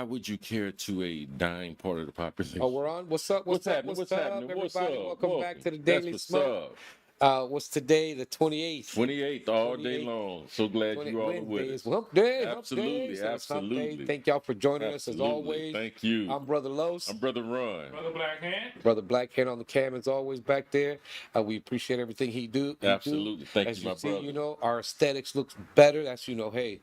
would you care to a dying part of the population? Oh, we're on. What's up? What's happening? What's What's up, happening? What's everybody? up? Welcome back Welcome. to the That's Daily what's Smoke. up. What's today? The 28th. 28th all day 28th. long. So glad you all are with Wednesday us. is hump day. Absolutely, So it's hump day. absolutely. Thank y'all for joining us as Absolutely. always. Thank you. I'm Brother Los. I'm Brother Ron. Brother Black Hand. Brother Blackhand on the cam is always back there. We appreciate everything he do. Absolutely. Thank As you, you my see, brother. you know, our aesthetics looks better. That's, hey,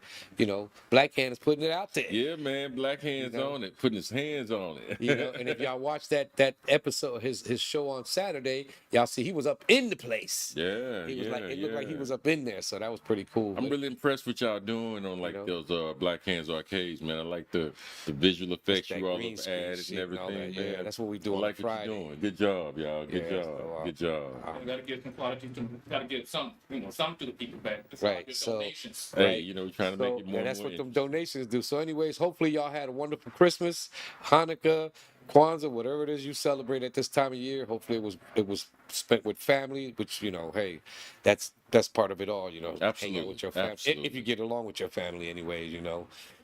Blackhand is putting it out there. Yeah, man. Black hands on it, putting his hands on it. And if y'all watch that episode, his show on Saturday, y'all see he was up in the place. Yeah, He was like, it looked like he yeah. was up in there, so that was pretty cool. I'm But really impressed with y'all doing on those Black Hands arcades, man. I like the visual effects that you all green have screen added shit and and all everything, that. Yeah, man. that's what we do I on like Friday. what you're doing. Good job, y'all. Good Yeah, job. so, Good job. We gotta get some quality to, gotta get some, some to the people back. That's Right, Your so- donations. Hey, we're trying to make So, it more and that's and what more them donations do. So, anyways, hopefully y'all had a wonderful Christmas, Hanukkah, Kwanzaa, whatever it is you celebrate at this time of year. Hopefully it was spent with family, which hey, that's part of it all. Hang out Absolutely, with your family absolutely. if you get along with your family, anyways.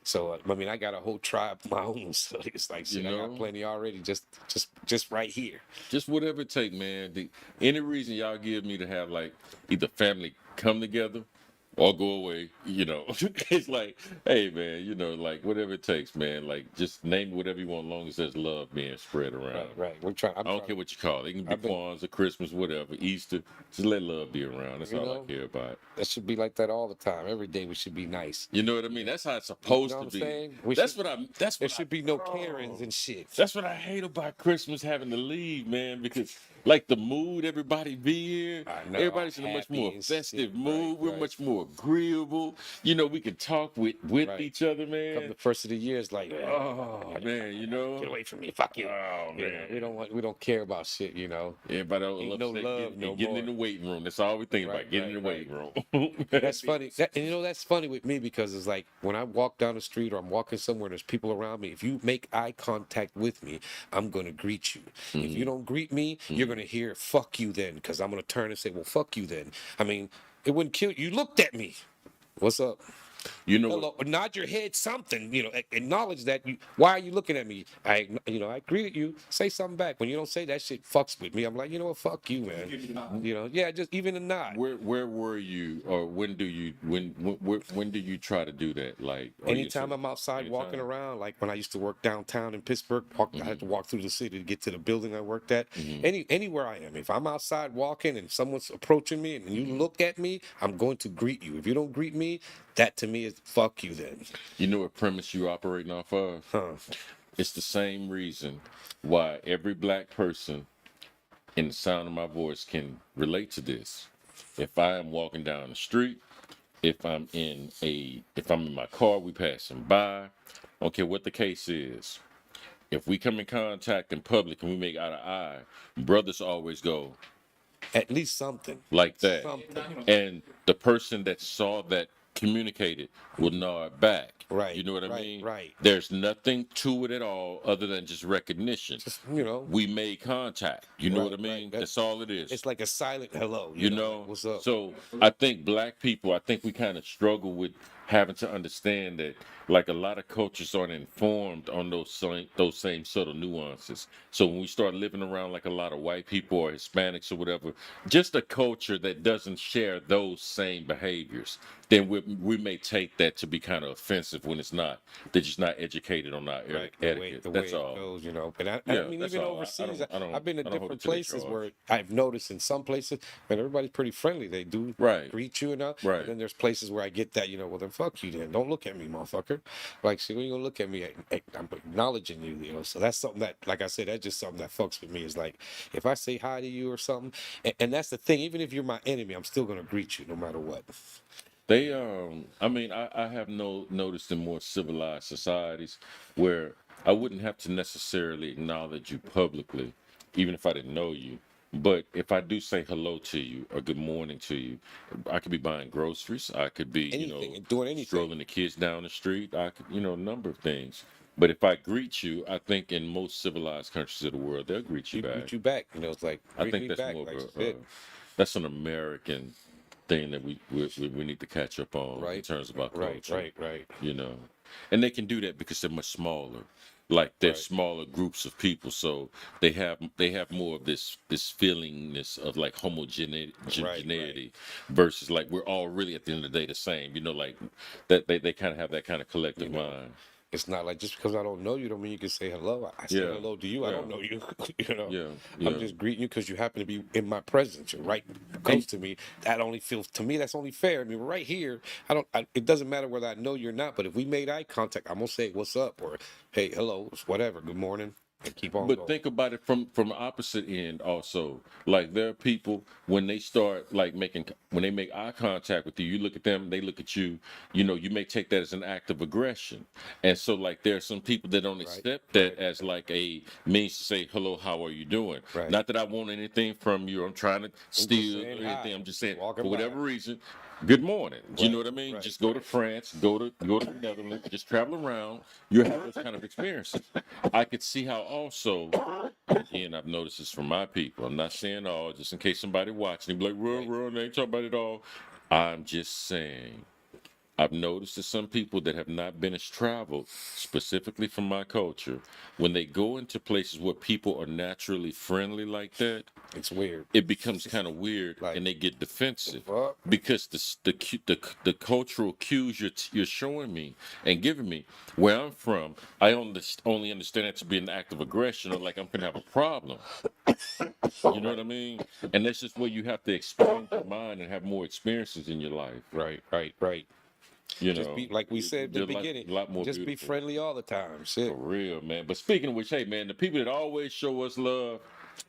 So I got a whole tribe of my own. So it's like shit, I got plenty already. Just right here. Just whatever it take, man. Any reason y'all give me to have like either family come together or go away, it's like, hey, man, like whatever it takes, man. Like just name whatever you want, as long as there's love being spread around. Right. We're trying. I don't care what you call it. It can be Kwanzaa, Christmas, whatever, Easter. Just let love be around. That's all I care about. That should be like that all the time. Every day we should be nice. You know what I mean? That's how it's supposed to be. Saying? There should be no Karens and shit. That's what I hate about Christmas having to leave, man, because like the mood everybody be here, everybody's in a much more festive mood. We're much more agreeable. We can talk with each other, man. Come the first of the year, it's like, oh man, get away from me, fuck you. Oh man, we don't care about shit, Everybody Ain't no love, getting in the weight room. That's all we think about, getting in the weight room. That's funny. That's funny with me because it's like when I walk down the street or I'm walking somewhere, there's people around me. If you make eye contact with me, I'm gonna greet you. If you don't greet me, you're gonna hear "fuck you" then, because I'm gonna turn and say, "Well, fuck you then." I mean, it wouldn't kill you. You looked at me. What's up? Hello. Nod your head, something. Acknowledge that. Why are you looking at me? I greeted you. Say something back. When you don't say that shit, fucks with me. I'm like, you know what? Fuck you, man. Just even a nod. Where were you, or when do you try to do that? Like anytime I'm outside walking around, like when I used to work downtown in Pittsburgh, I had to walk through the city to get to the building I worked at. Anywhere I am, if I'm outside walking and someone's approaching me and you look at me, I'm going to greet you. If you don't greet me, that to me is fuck you then. You know what premise you're operating off of? It's the same reason why every black person in the sound of my voice can relate to this. If I am walking down the street, if I'm in my car, we passing by, I don't care what the case is. If we come in contact in public and we make eye to eye, brothers always go, at least something like that. Something. And the person that saw that communicated will nod back. Right. You know what I mean? Right. There's nothing to it at all other than just recognition. We made contact. You know what I mean? Right. That's all it is. It's like a silent hello. You know? What's up? So I think black people, we kind of struggle with having to understand that like a lot of cultures aren't informed on those same subtle nuances. So when we start living around like a lot of white people or Hispanics or whatever, just a culture that doesn't share those same behaviors, then we may take that to be kind of offensive when it's not. They're just not educated on our etiquette. That's all. Goes, But I mean, even overseas, I've been to different places where I've noticed in some places, man, everybody's pretty friendly. They do greet you and all. Right. And then there's places where I get that, well, then fuck you then. Don't look at me, motherfucker. Like, see, when you gonna look at me, I'm acknowledging you, So that's something that, like I said, that's just something that fucks with me. Is like, if I say hi to you or something, and that's the thing, even if you're my enemy, I'm still gonna greet you no matter what. They, I have noticed in more civilized societies where I wouldn't have to necessarily acknowledge you publicly, even if I didn't know you. But if I do say hello to you or good morning to you, I could be buying groceries. I could be, doing anything, strolling the kids down the street. I could, a number of things. But if I greet you, I think in most civilized countries of the world, they'll greet you back. Greet you back. It's like, I think that's back, more like, of that's an American thing that we need to catch up on in terms of our culture. Right. and they can do that because they're much smaller. Like they're Right. smaller groups of people, so they have more of this feelingness of like homogeneity versus like we're all really at the end of the day the same. Like that they kind of have that kind of collective mind. It's not like just because I don't know you don't mean you can say hello. I say Yeah. hello to you. I Yeah. don't know you. Yeah, I'm yeah. just greeting you because you happen to be in my presence. You're right close to me. That only feels to me. That's only fair. I mean, right here. It doesn't matter whether I know you or not. But if we made eye contact, I'm gonna say what's up or hey, hello, whatever. Good morning, and keep on But going. think about it from the opposite end also. Like there are people when they start like when they make eye contact with you, you look at them, they look at you. You may take that as an act of aggression, and so like there are some people that don't accept that as like a means to say hello, how are you doing? Right. Not that I want anything from you. I'm trying to steal or saying anything. hi. I'm just saying Walking for whatever by. reason. Good morning. You know Right, what I mean? right, Just go to France, go to the Netherlands, just travel around. You have those kind of experiences. I could see how also, again, I've noticed this from my people. I'm not saying all, just in case somebody watching, be like, real, they ain't talking about it all. I'm just saying. I've noticed that some people that have not been as traveled, specifically from my culture, when they go into places where people are naturally friendly like that, It's weird. it becomes kind of weird Like, and they get defensive fuck? because the cultural cues you're showing me and giving me where I'm from, I only understand that to be an act of aggression or like I'm gonna have a problem. You know what I mean? And that's just where you have to expand your mind and have more experiences in your life. Right. You Just know, be like we said at the they're beginning. a lot more Just be beautiful. friendly all the time. Shit. For real, man. But speaking of which, hey, man, the people that always show us love,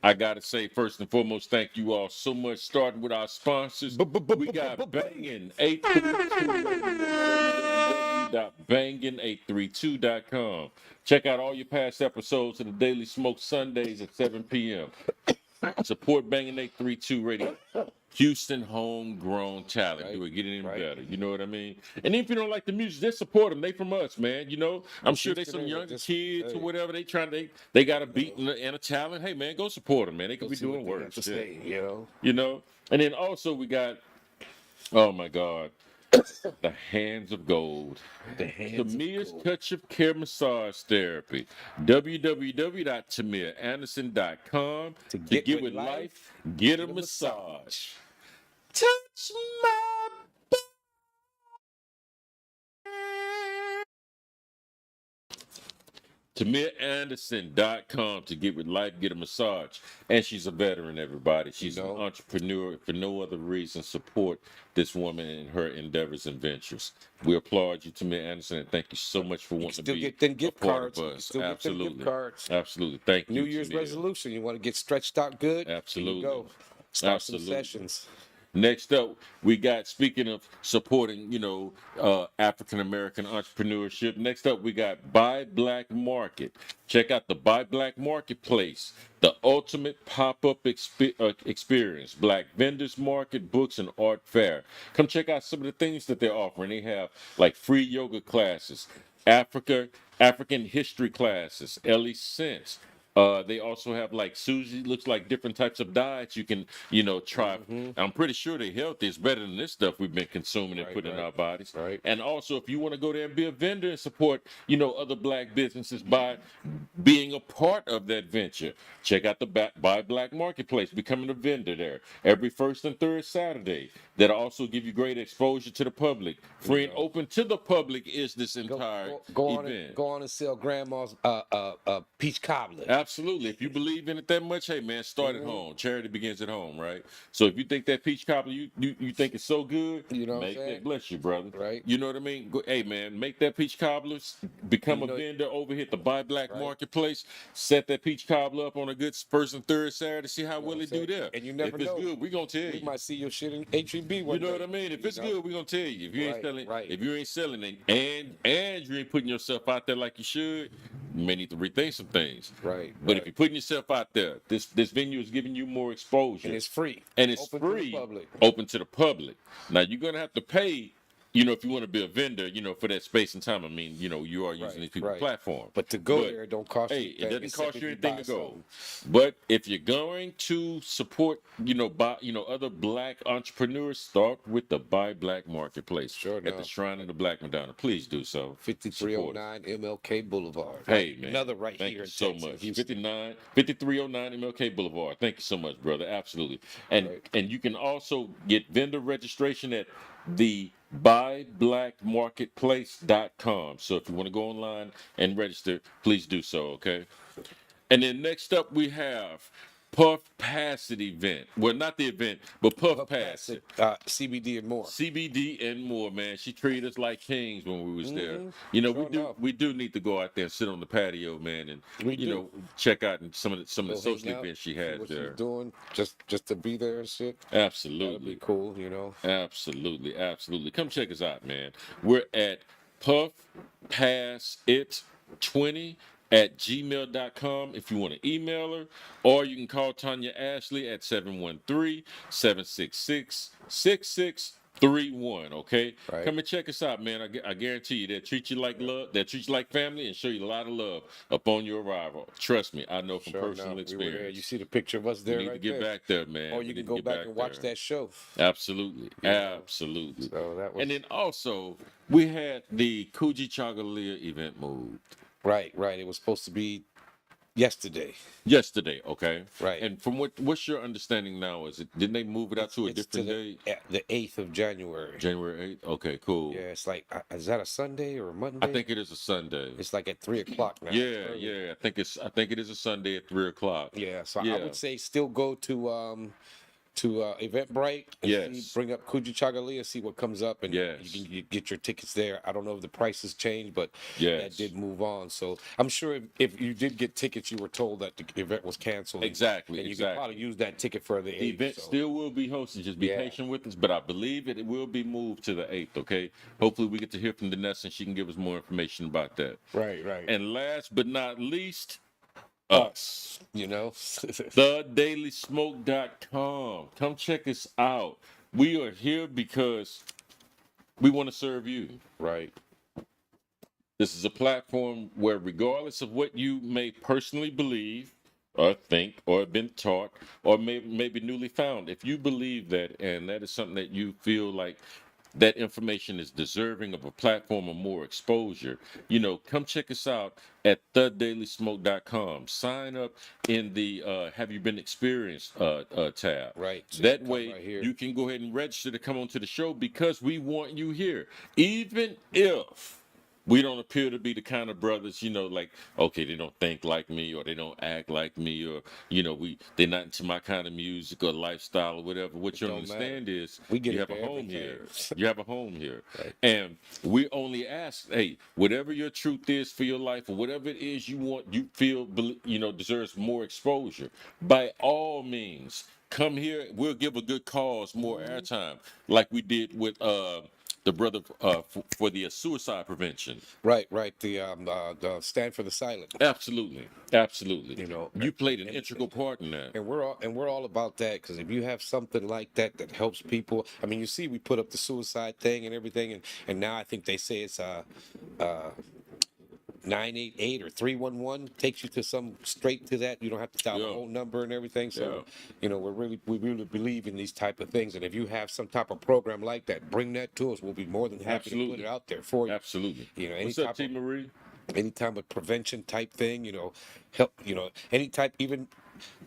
I gotta say first and foremost, thank you all so much. Starting with our sponsors, we got Bangin 832.bangin832.com. Check out all your past episodes of the Daily Smoke Sundays at 7 p.m. Support Bangin 832 Radio. Houston homegrown talent. Right, Do it, get it even right. better. You know what I mean? And if you don't like the music, just support them. They from us, man. I'm sure they Houston some area, younger just- kids or hey. whatever. They got a beat and a talent. Hey, man, go support them, man. They could be See what doing they have worse. to shit. say. And then also we got, oh my God, the Hands of Gold. The hands of Tamia's gold. Touch of Care Massage Therapy. www.tamiaanderson.com to get with life, get a massage. Touch my TamiaAnderson.com to get with life, get a massage. And she's a veteran, everybody. She's an entrepreneur. For no other reason, support this woman in her endeavors and ventures. We applaud you, Tamia Anderson, and thank you so much for wanting to still be get them a gift part cards. of You can us. still get them gift Absolutely. cards. Absolutely. Thank you, New Year's Tamia. resolution. You want to get stretched out good? Absolutely. Here you go. Start Absolutely. some sessions. Next up, we got, speaking of supporting, African American entrepreneurship, next up, we got Buy Black Market. Check out the Buy Black Marketplace, the ultimate pop-up experience. Black vendors market, books, and art fair. Come check out some of the things that they're offering. They have like free yoga classes, African history classes, Ellie Sense. They also have like Susie, looks like different types of diets you can, try. I'm pretty sure they're healthy. It's better than this stuff we've been consuming and putting in our bodies. Right. And also, if you want to go there and be a vendor and support, other black businesses by being a part of that venture, check out the Buy Black Marketplace, becoming a vendor there every first and third Saturday. That'll also give you great exposure to the public. Free and open to the public is this entire event. Go on and sell grandma's peach cobbler. Absolutely. If you believe in it that much, hey man, start at home. Charity begins at home, right? So if you think that peach cobbler, you think it's so good, You know what I'm make saying? that, bless you, brother. Right. You know what I mean? Hey man, make that peach cobbler, become a vendor over here at the Buy Black Marketplace, set that peach cobbler up on a good first and third Saturday, see how well it do there. And you never if it's know. good, we're gonna tell We you. might see your shit in HEB one You know day. what I mean? If it's good, we're gonna tell you. If you ain't selling, right. if you ain't selling it, and you ain't putting yourself out there like you should, you may need to rethink some things. Right. But if you're putting yourself out there, this venue is giving you more exposure. And it's free. And it's Open to the free, public. open to the public. Now you're gonna have to pay you know, if you want to be a vendor, you know, for that space and time, I mean, you know, you are using Right, these people's right. platform. But to go But, there, it don't cost hey, you. it doesn't except cost if you you anything buy to go. something. But if you're going to support, you know, buy, you know, other black entrepreneurs, start with the Buy Black Marketplace Sure at the enough. Shrine of the Black Madonna. Please do so. Support us. 5309 MLK Boulevard. Hey, man. Another right Thank here you in so Texas, much. Houston. 5309 MLK Boulevard. Thank you so much, brother. Absolutely. And Right. and you can also get vendor registration at the buyblackmarketplace.com. So if you want to go online and register, please do so, okay? And then next up we have Puff Pass It event. Well, not the event, but Puff Pass It. CBD and more. CBD and more, man. She treated us like kings when we was there. Mhm. You know, Sure enough. we do need to go out there and sit on the patio, man, and We you do. know check out some of the Go hang social out, events she see has what there. she's doing, just to be there and shit. That'd be Absolutely, cool, you know. absolutely, absolutely. Come check us out, man. We're at Puff Pass It 20 at gmail.com if you want to email her, or you can call Tanya Ashley at 713-766-6631. Okay, Right. come and check us out, man. I guarantee you they'll treat you like love, they'll treat you like family, and show you a lot of love upon your arrival. Trust me, I know from Sure personal enough. We were there. experience. You see the picture of us We there need to right get there. back there, man. Or We you need can to go get back and watch there. that show. Absolutely, You know. absolutely. So that was And then also we had the Coogee Chagalia event moved right. It was supposed to be yesterday. yesterday. Okay, Right. And from what's your understanding now? Is it didn't they move it out to a It's different day? the 8th of January. January 8th. Okay, cool. Yeah, it's like is that a Sunday or a Monday? I think it is a Sunday. it's like at 3 o'clock now. Yeah, Early. yeah. I think it is a Sunday at 3 o'clock. Yeah, so I Yeah. would say still go to Eventbrite and Yes. bring up Coogee Chagalia and see what comes up, and Yes. you can get your tickets there. I don't know if the prices changed, but Yes. that did move on. So I'm sure if you did get tickets, you were told that the event was canceled. Exactly, and you exactly. can probably use that ticket for the The 8th. event so. still will be hosted. Just be Yeah. patient with us, but I believe it will be moved to the 8th. Okay. Hopefully, we get to hear from Danessa and she can give us more information about that. Right. And last but not least, us. You know, TheDailySmoke.com. Come check us out. We are here because we want to serve you. right. This is a platform where, regardless of what you may personally believe or think or have been taught or maybe newly found, if you believe that and that is something that you feel like that information is deserving of a platform or more exposure, you know, come check us out at thedailysmoke.com. Sign up in the Have You Been Experienced tab. Right. So That come way right here. you can go ahead and register to come onto the show because we want you here. Even if we don't appear to be the kind of brothers, you know, like, okay, they don't think like me or they don't act like me or, you know, they're not into my kind of music or lifestyle or whatever. What you don't understand is We get you it have a for home everything. here. You have a home here. Right. And we only ask, hey, whatever your truth is for your life or whatever it is you want, you feel, you know, deserves more exposure, by all means, come here. We'll give a good cause more airtime like we did with the brother for the suicide prevention. Right. The Stand for the Silent. Absolutely, absolutely. You know, you played an integral part in that. And we're all about that, because if you have something like that that helps people, I mean, you see, we put up the suicide thing and everything, and now I think they say it's 988 or 311 takes you to straight to that. You don't have to dial the Yeah. whole number and everything. So, Yeah. you know, we really believe in these type of things. And if you have some type of program like that, bring that to us. We'll be more than happy to Absolutely. put it out there for you. Absolutely. You know, any What's up, type T. of Marie? any type of prevention type thing, you know, help, you know, any type, even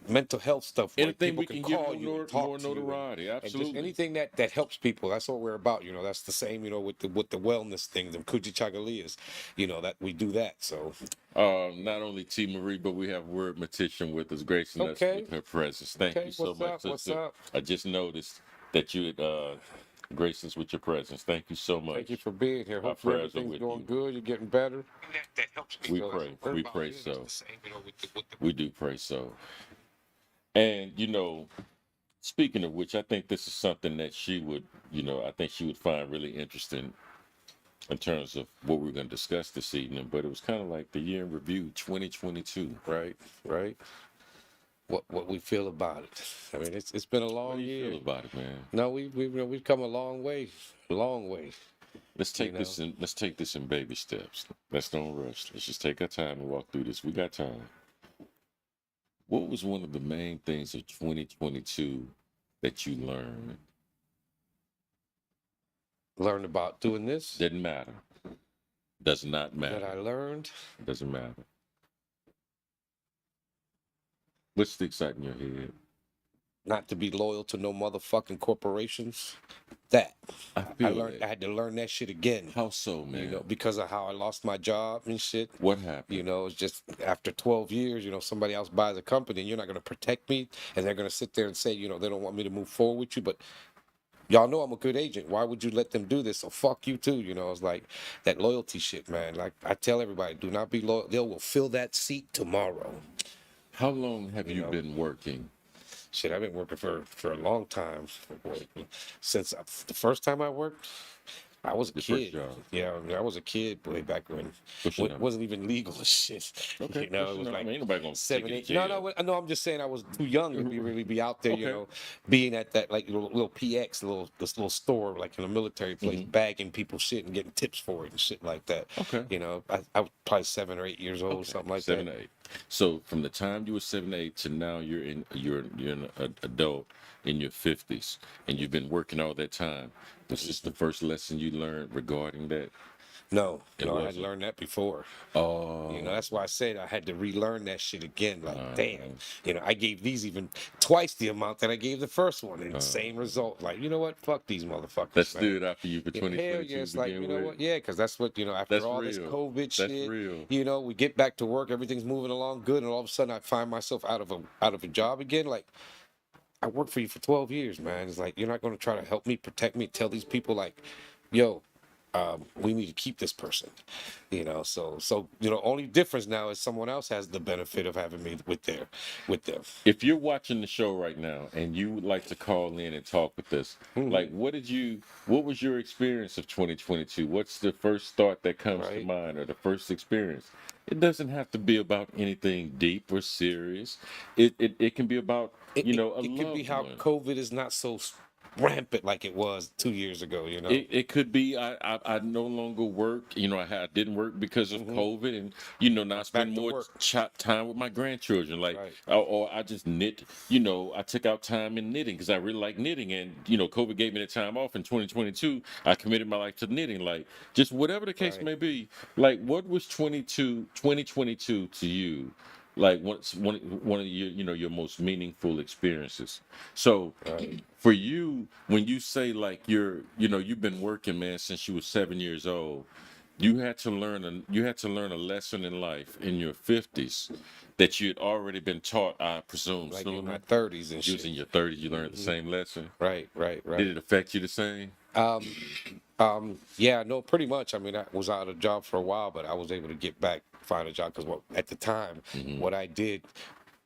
mental health stuff. where Anything people we can give call more, you and talk more to you and- notoriety. and just Absolutely. anything that helps people. That's what we're about. You know, that's the same. You know, with the wellness thing, the Coogee Chagalias. You know that we do that. So Not only T. Marie, but we have Word Matician with us, gracing us Okay. with her presence. Thank Okay, you so what's much, up, what's sister. up? I just noticed that you had graced us with your presence. Thank you so much. thank you for being here. Our Hopefully prayers are everything's with going you. good. You're getting better. That helps We people. pray. We're We about pray it. It's so. the same, you know, with the We do pray so. And, you know, speaking of which, I think this is something that she would, you know, I think she would find really interesting in terms of what we're going to discuss this evening. But it was kind of like the year in review 2022. right. What we feel about it. I mean, it's been a How long do you year. feel about it, man? No, we've come a long way, Let's take know? this in. Let's take this in baby steps. Let's don't rush. Let's just take our time and walk through this. We got time. What was one of the main things of 2022 that you learned? Learn about doing this Didn't matter. Does not that I matter. learned. Doesn't matter. What sticks out in your head? Not to be loyal to no motherfucking corporations. That I I feel learned. I that. had to learn that shit again. How so, man? You know, because of how I lost my job and shit. What happened? You know, it's just after 12 years, you know, somebody else buys a company and you're not going to protect me. And they're going to sit there and say, you know, they don't want me to move forward with you. But y'all know I'm a good agent. Why would you let them do this? So fuck you too. You know, it's like that loyalty shit, man. Like I tell everybody, do not be loyal. They will fill that seat tomorrow. How long have you know. been working? Shit, I've been working for a long time. Since the first time I worked, I was a Your first kid. job. Yeah, I mean, I was a kid way back when What's your it number? wasn't even legal and shit. Okay. You know, what's it your was number? like I mean, ain't nobody gonna take 7, you to 8. No, jail. no, I'm just saying I was too young to really be out there. You Okay. know, being at that like little PX, this little store like in a military place, bagging people's shit and getting tips for it and shit like that. Okay. You know, I was probably 7 or 8 years old, Okay. something like 7 that. to 8. So from the time you were 7 to 8 to now you're an adult in your 50s and you've been working all that time. Was this the first lesson you learned regarding that? No, It no, I had wasn't. learned that before. Oh. You know, that's why I said I had to relearn that shit again. Like, damn, Uh, you know, I gave these even twice the amount that I gave the first one, and same result. Like, you know what? Fuck these motherfuckers, that man. stood out for you for Yeah, hell 2022 yeah, to it's like, begin you know with. what? Yeah, because that's what, you know, after That's all this real. COVID That's shit, real. you know, we get back to work, everything's moving along good, and all of a sudden I find myself out of a job again. Like, I worked for you for 12 years, man. It's like, you're not going to try to help me, protect me, tell these people, like, yo, we need to keep this person, you know. So you know, only difference now is someone else has the benefit of having me with them. If you're watching the show right now and you would like to call in and talk with us, like what was your experience of 2022? What's the first thought that comes to Right. mind or the first experience? It doesn't have to be about anything deep or serious. It can be about, a It could be loved how one. COVID is not so rampant like it was 2 years ago. You know. It could be I no longer work. I didn't work because of COVID, and now I spend to more work. time with my grandchildren. Like, Right. or I just knit. I took out time in knitting because I really like knitting, and COVID gave me the time off in 2022. I committed my life to knitting. Like, just whatever the case Right. may be. Like, what was 2022 to you? Like, one of your most meaningful experiences. So Right. for you, when you say like you've been working, man, since you were 7 years old, you had to learn a lesson in life in your 50s that you had already been taught, I presume, Like in my sooner. 30s and You was shit. in your 30s, you learned the same lesson. Right. Did it affect you the same? Yeah, no, pretty much. I mean, I was out of a job for a while, but I was able to get back, find a job because at the time, what I did,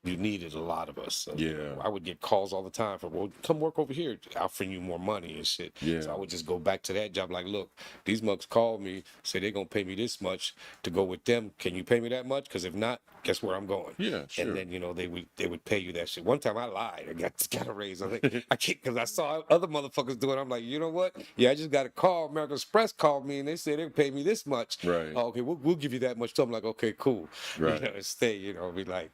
you needed a lot of us. So Yeah. I would get calls all the time for, well, come work over here, offering you more money and shit. Yeah. So I would just go back to that job, like, look, these mugs called me, say they're gonna pay me this much to go with them. Can you pay me that much? Because if not, guess where I'm going. Yeah, sure. And then they would pay you that shit. One time I lied, I got a raise. I'm like, I can't, because I saw other motherfuckers do it. I'm like, you know what? Yeah, I just got a call. American Express called me and they said they'd pay me this much. Right. Oh, okay, we'll give you that much. So I'm like, okay, cool. Right. And stay. Be like,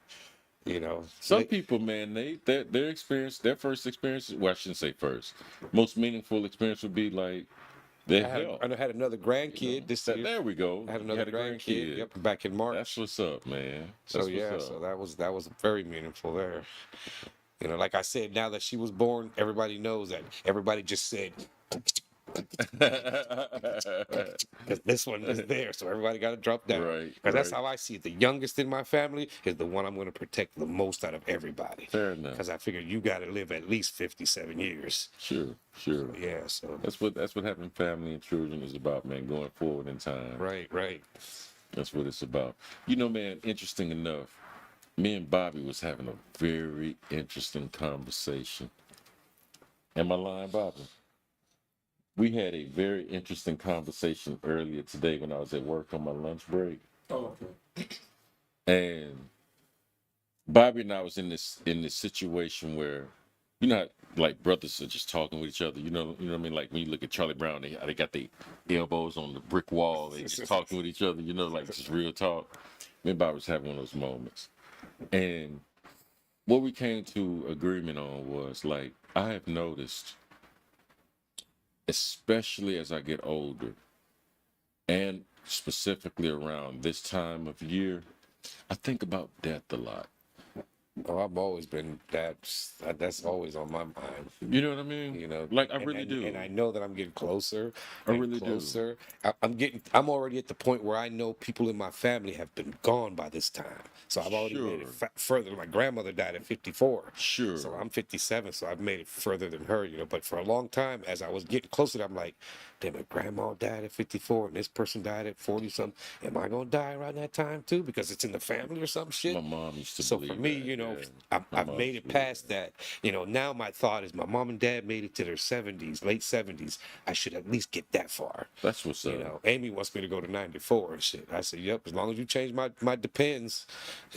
Some they- people, man, their experience, their first experience, well, I shouldn't say first, most meaningful experience would be like their health. I had another grandkid this year. There we go. I had You another a grandkid. Yep, back in March. That's what's up, man. So That's yeah, what's so up. that was very meaningful there. Like I said, now that she was born, everybody knows that. Everybody just said, because this one is there, so everybody got to drop down. Right, Because that's right. how I see it. The youngest in my family is the one I'm going to protect the most out of everybody. Fair enough. Because I figure you got to live at least 57 years. Sure. Yeah, so. That's what having family and children is about, man. Going forward in time. Right. That's what it's about. Man, interesting enough, me and Bobby was having a very interesting conversation. Am I lying, Bobby? We had a very interesting conversation earlier today when I was at work on my lunch break. Oh, okay. And Bobby and I was in this situation where, like brothers are just talking with each other. You know what I mean. Like when you look at Charlie Brown, they got their elbows on the brick wall. They just talking with each other. You know, like just real talk. Me and Bob was having one of those moments, and what we came to agreement on was like I have noticed, especially as I get older, and specifically around this time of year, I think about death a lot. Oh, I've always been that's always on my mind. You know what I mean? You know, Like I and, really and, do. and I know that I'm getting closer I and really do. closer. I'm already at the point where I know people in my family have been gone by this time. So I've already made it Sure. further. My grandmother died at 54. Sure. So I'm 57, so I've made it further than her, But for a long time, as I was getting closer, I'm like, damn, my grandma died at 54 and this person died at 40 something. Am I gonna die around that time too? Because it's in the family or some shit. My mom used to So believe for me, that, yeah. I've My mom made used it to believe past that. Now my thought is my mom and dad made it to their 70s, late 70s. I should at least get that far. That's what's up. Amy wants me to go to 94 and shit. I said, yep, as long as you change my depends,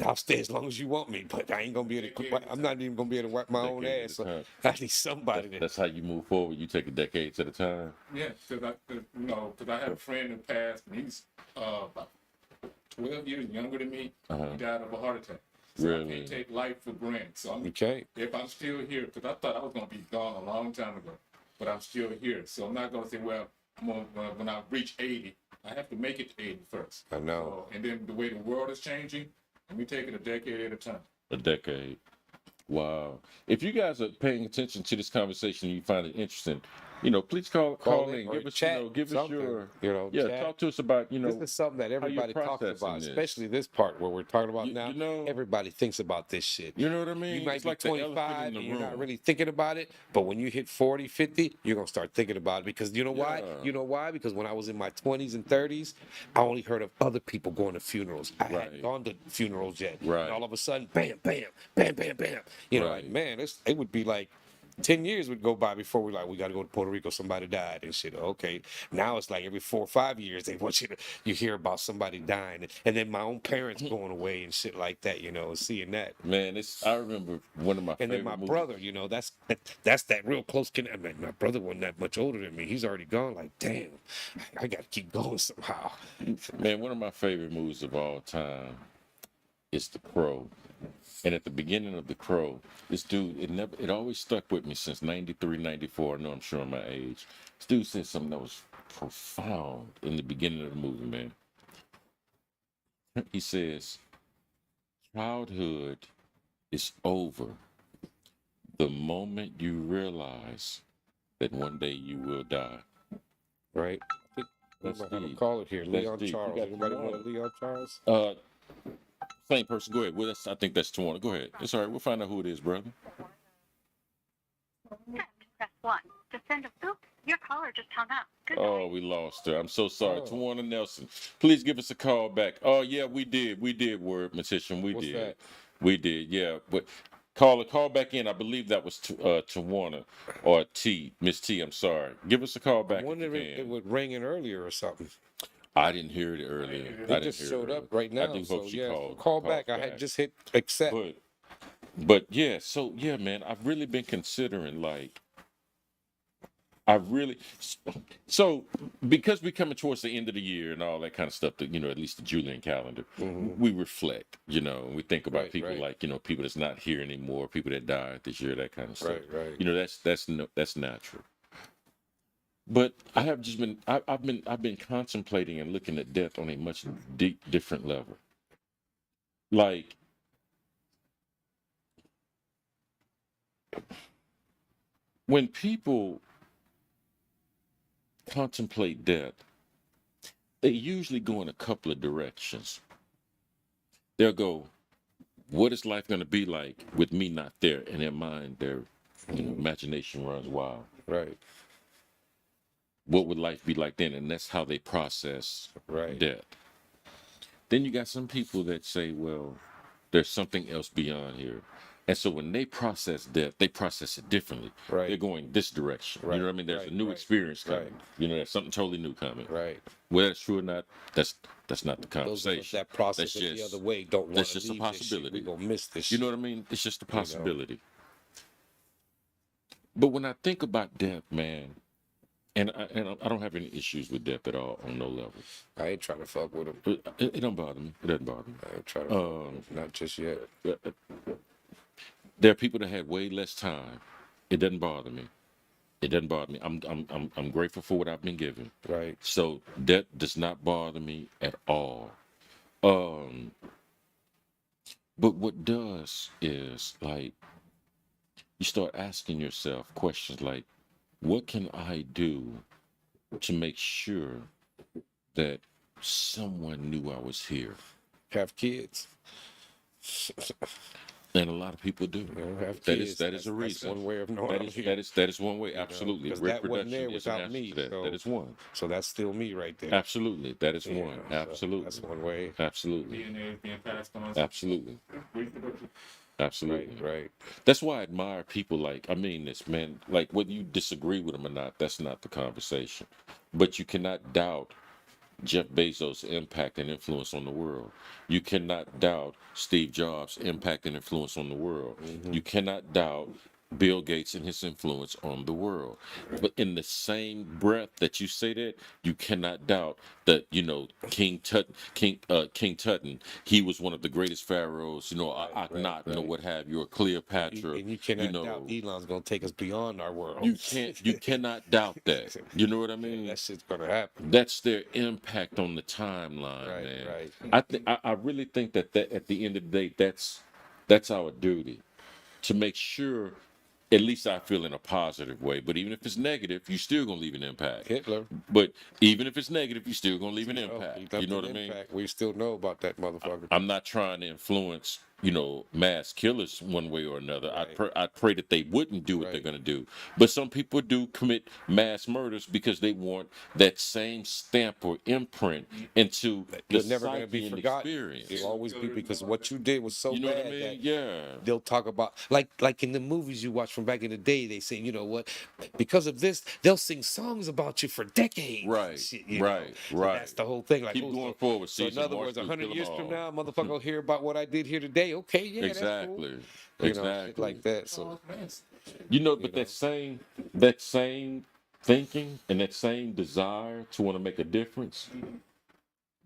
I'll stay as long as you want me. But I ain't gonna be able to. I'm not even gonna be able to wipe my own Decade at ass. a time. So I need somebody to. That's how you move forward. You take it decades at a time. Yeah, because I had a friend who passed, and he's about 12 years younger than me. Uh-huh. He died of a heart attack. So I Really? can't take life for granted. So Okay. if I'm still here, because I thought I was going to be gone a long time ago, but I'm still here. So I'm not going to say, well, when I reach 80, I have to make it to 80 first. I know. So, and then the way the world is changing, and we take it a decade at a time. A decade. Wow. If you guys are paying attention to this conversation and you find it interesting, please call in. or Give us, chat, give us something, your, chat. talk to us about, This is something that how you're everybody talks processing about, this. especially this part where we're talking about You- now. you know- Everybody thinks about this shit. You know what I mean? You might It's be like the elephant 25 in the and you're not room. really thinking about it, but when you hit 40, 50, you're going to start thinking about it because you know why? Yeah. You know why? Because when I was in my 20s and 30s, I only heard of other people going to funerals. I Right. hadn't gone to funerals yet. Right. And all of a sudden, bam, bam, bam, bam, bam. Like, Right. man, it would be like 10 years would go by before we got to go to Puerto Rico. Somebody died and shit. Okay. Now it's like every 4 or 5 years, they want you hear about somebody dying. And then my own parents going away and shit like that, seeing that. Man, I remember one of my And then favorite my movies. brother, that's that real close connection. I mean, my brother wasn't that much older than me. He's already gone. Like, damn, I got to keep going somehow. Man, one of my favorite movies of all time is The Crow. And at the beginning of The Crow, this dude, it always stuck with me since 93, 94. I know I'm showing my age. This dude said something that was profound in the beginning of the movie, man. He says, childhood is over the moment you realize that one day you will die. Right? I think we That's might have a deep. caller here. That's Leon deep. You Charles. got Anybody know Tawana. Leon Charles? Same person. Go ahead. Well, I think that's Tawana. Go ahead. It's all right. We'll find out who it is, brother. Press 1. To send a oops, your caller just hung up. Goodbye. Oh, we lost her. I'm so sorry. Oh. Tawana Nelson, please give us a call back. Oh, yeah, we did. We did, Word Magician. We What's did. that? We did, yeah. But call back in. I believe that was Tawana or T. Miss T, I'm sorry. Give us a call back I if wonder you if it can. would ring in earlier or something. I didn't hear it earlier. It I It didn't just hear it showed up earlier. right now. I do so hope she yeah, called. call calls back. I had just hit accept. But yeah, so yeah, man, I've really been considering like so because we're coming towards the end of the year and all that kind of stuff, that at least the Julian calendar, we reflect, and we think about Right, people right. like, people that's not here anymore, people that died this year, that kind of stuff. Right. That's natural. But I have just been I've been contemplating and looking at death on a much different level. Like when people contemplate death, they usually go in a couple of directions. They'll go, what is life going to be like with me not there? In their mind, their imagination runs wild. Right. What would life be like then? And that's how they process Right. death. Then you got some people that say, well, there's something else beyond here. And so when they process death, they process it differently. Right. They're going this direction. Right, You know what I mean? There's right, a new right, experience coming. right. There's something totally new coming. Right. Whether it's true or not, that's not the Those of us conversation. that process That's it the just- other way don't want that's to just a leave this shit. possibility. We gonna miss this. You know shit. what I mean? It's just a possibility. But when I think about death, man, and I don't have any issues with death at all on no level. I ain't trying to fuck with him. It don't bother me. It doesn't bother me. I ain't trying to fuck with him. Not just yet. There are people that had way less time. It doesn't bother me. It doesn't bother me. I'm grateful for what I've been given. Right. So that does not bother me at all. Um, but what does is like you start asking yourself questions like, what can I do to make sure that someone knew I was here? Have kids. And a lot of people do. You know, have That kids. is that is a That's reason. one way of knowing That I'm is here. that is one way. Absolutely. 'cause that wasn't Reproduction there is an without answer me, to that. so- That is one. So that's still me right there. Absolutely. That is You one. know, so Absolutely. That's one way. Absolutely. DNA is being passed on. Absolutely. Reproduction. Absolutely. Right. That's why I admire people like, I mean this, man, like whether you disagree with them or not, that's not the conversation. But you cannot doubt Jeff Bezos' impact and influence on the world. You cannot doubt Steve Jobs' impact and influence on the world. You cannot doubt Bill Gates and his influence on the world. But in the same breath that you say that, you cannot doubt that, you know, King Tutton, he was one of the greatest pharaohs, you know, Akhenaten or right. what have you, or Cleopatra. And you cannot know, doubt Elon's gonna take us beyond our world. you cannot doubt that. You know what I mean? That shit's gonna happen. That's their impact on the timeline, Right, man. right. I really think that at the end of the day, that's our duty to make sure. At least I feel in a positive way. But even if it's negative, you still gonna leave an impact. Hitler. But even if it's negative, you still gonna leave an Oh, impact. he left You know an what I mean? impact. We still know about that motherfucker. I'm not trying to influence, you know, mass killers one way or another. Right. I pray that they wouldn't do what they're Right. going to do. But some people do commit mass murders because they want that same stamp or imprint into the You're never gonna psyche be and forgotten. experience. You'll always be, because what you did was so You know bad what I mean? that Yeah. they'll talk about, like in the movies you watch from back in the day. They say, you know what, because of this, they'll sing songs about you for decades. and Right, shit, you know? right, So right. that's the whole thing. Like, Keep oh, going so- forward, So in Caesar. other March words, through 100 kill 'em years from all. now, motherfucker will hear about what I did here today. Okay, yeah, that's cool. Exactly. You know, Exactly. shit like that. So You know, but that same thinking and that same desire to want to make a difference,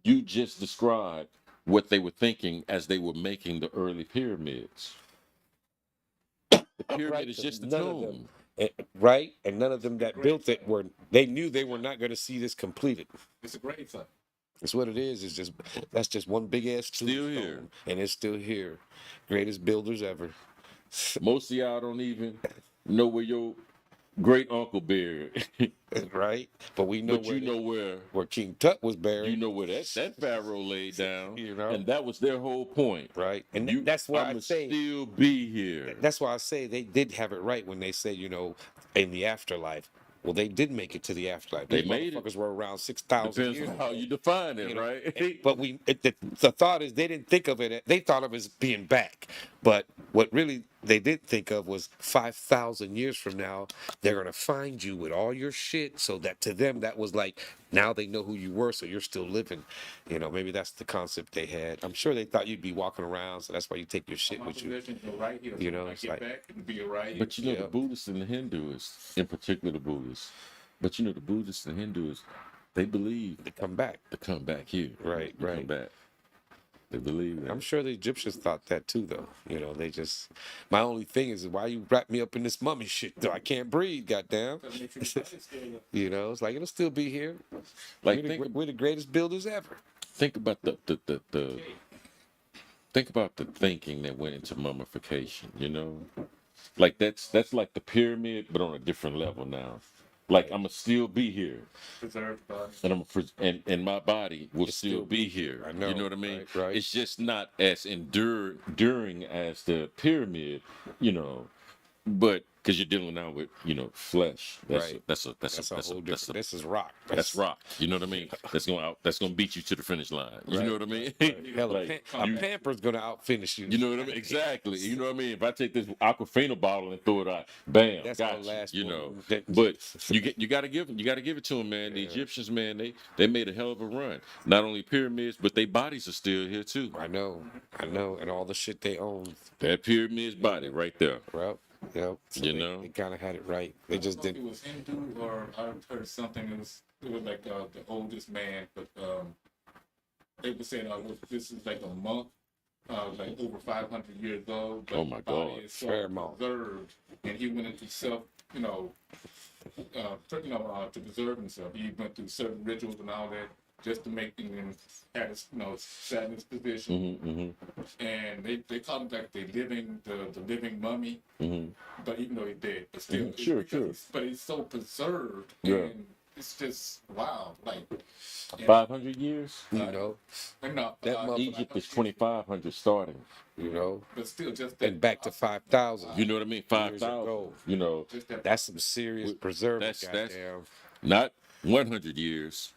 you just described what they were thinking as they were making the early pyramids. The pyramid Right, is 'cause just a none of them- tomb. right, and none of them that built it they knew they were not going to see this completed. It's a great site. That's what it is. It's just that's just one big ass Still tombstone, here. and it's still here. Greatest builders ever. Most of y'all don't even know where your great uncle buried, Right, but we know but you know where King Tut was buried. you know where that pharaoh laid down, You know? and that was their whole point. Right, and You, that's why I'ma I say still be here. that's why I say they did have it right when they said, you know, in the afterlife. Well, they did make it to the afterlife. They These made it. motherfuckers were around 6,000 Depends years on how ago. you define it, You know, right? But the thought is they didn't think of it. They thought of it as being back. But what really they did think of was 5,000 years from now, they're gonna find you with all your shit. So that to them that was like, now they know who you were, so you're still living. You know, maybe that's the concept they had. I'm sure they thought you'd be walking around, so that's why you take your shit My with you. possession is right here. You know, When I it's get like- back, it'll be right here. But you know, Yeah. the Buddhists and the Hinduists, in particular the Buddhists, but you know, the Buddhists and Hinduists, they believe They come back. to come back here. Right, To right. Come back. They believe that. I'm sure the Egyptians thought that too, though. You know, they just. My only thing is, why you wrap me up in this mummy shit? Though I can't breathe, goddamn. Gotta make sure the body's still there. You know, it's like it'll still be here. Like We're the greatest builders ever. think about the think about the thinking that went into mummification, you know? Like that's like the pyramid, but on a different level now. Like I'ma still be here. Preserved body. And and my body will still be here. I know, You know what I mean? right. It's just not as enduring as the pyramid, you know. But because you're dealing now with, you know, flesh. Right. That's a That's a whole different. This is rock. that's rock. You know what I mean? That's gonna beat you to the finish line. You Right, know what I mean? Hell, Like, a pamper's gonna outfinish you. you know what I mean? Exactly. You know what I mean? If I take this Aquafina bottle and throw it out, bam, That's got gonna last. you know. That- But you gotta give it to them, man. The Yeah. Egyptians, man, they made a hell of a run. Not only pyramids, but their bodies are still here too. I know, and all the shit they own. That pyramid's body right there. Well, Yep. So You they, know? they kind of had it right. They just I don't know if didn't. it was Hindu or I heard something. It was like the oldest man, but they were saying this is like a monk, like over 500 years old, Oh but my the body God. is so Fairmont. preserved, and he went into self, to preserve himself. He went through certain rituals and all that just to make him had his, sat in his position, and they call him like the living mummy. But even though he's dead, but still, it's Sure, because sure. but he's so preserved, Yeah. and it's just wow, like. And, 500 years? You know, no, that mother- Egypt is 2,500 starting. you know, but still, just that. and back to 5,000. You know what I mean? Years 5,000. ago. You know, Just that. That's some serious preserving. that's Goddamn. not 100 years,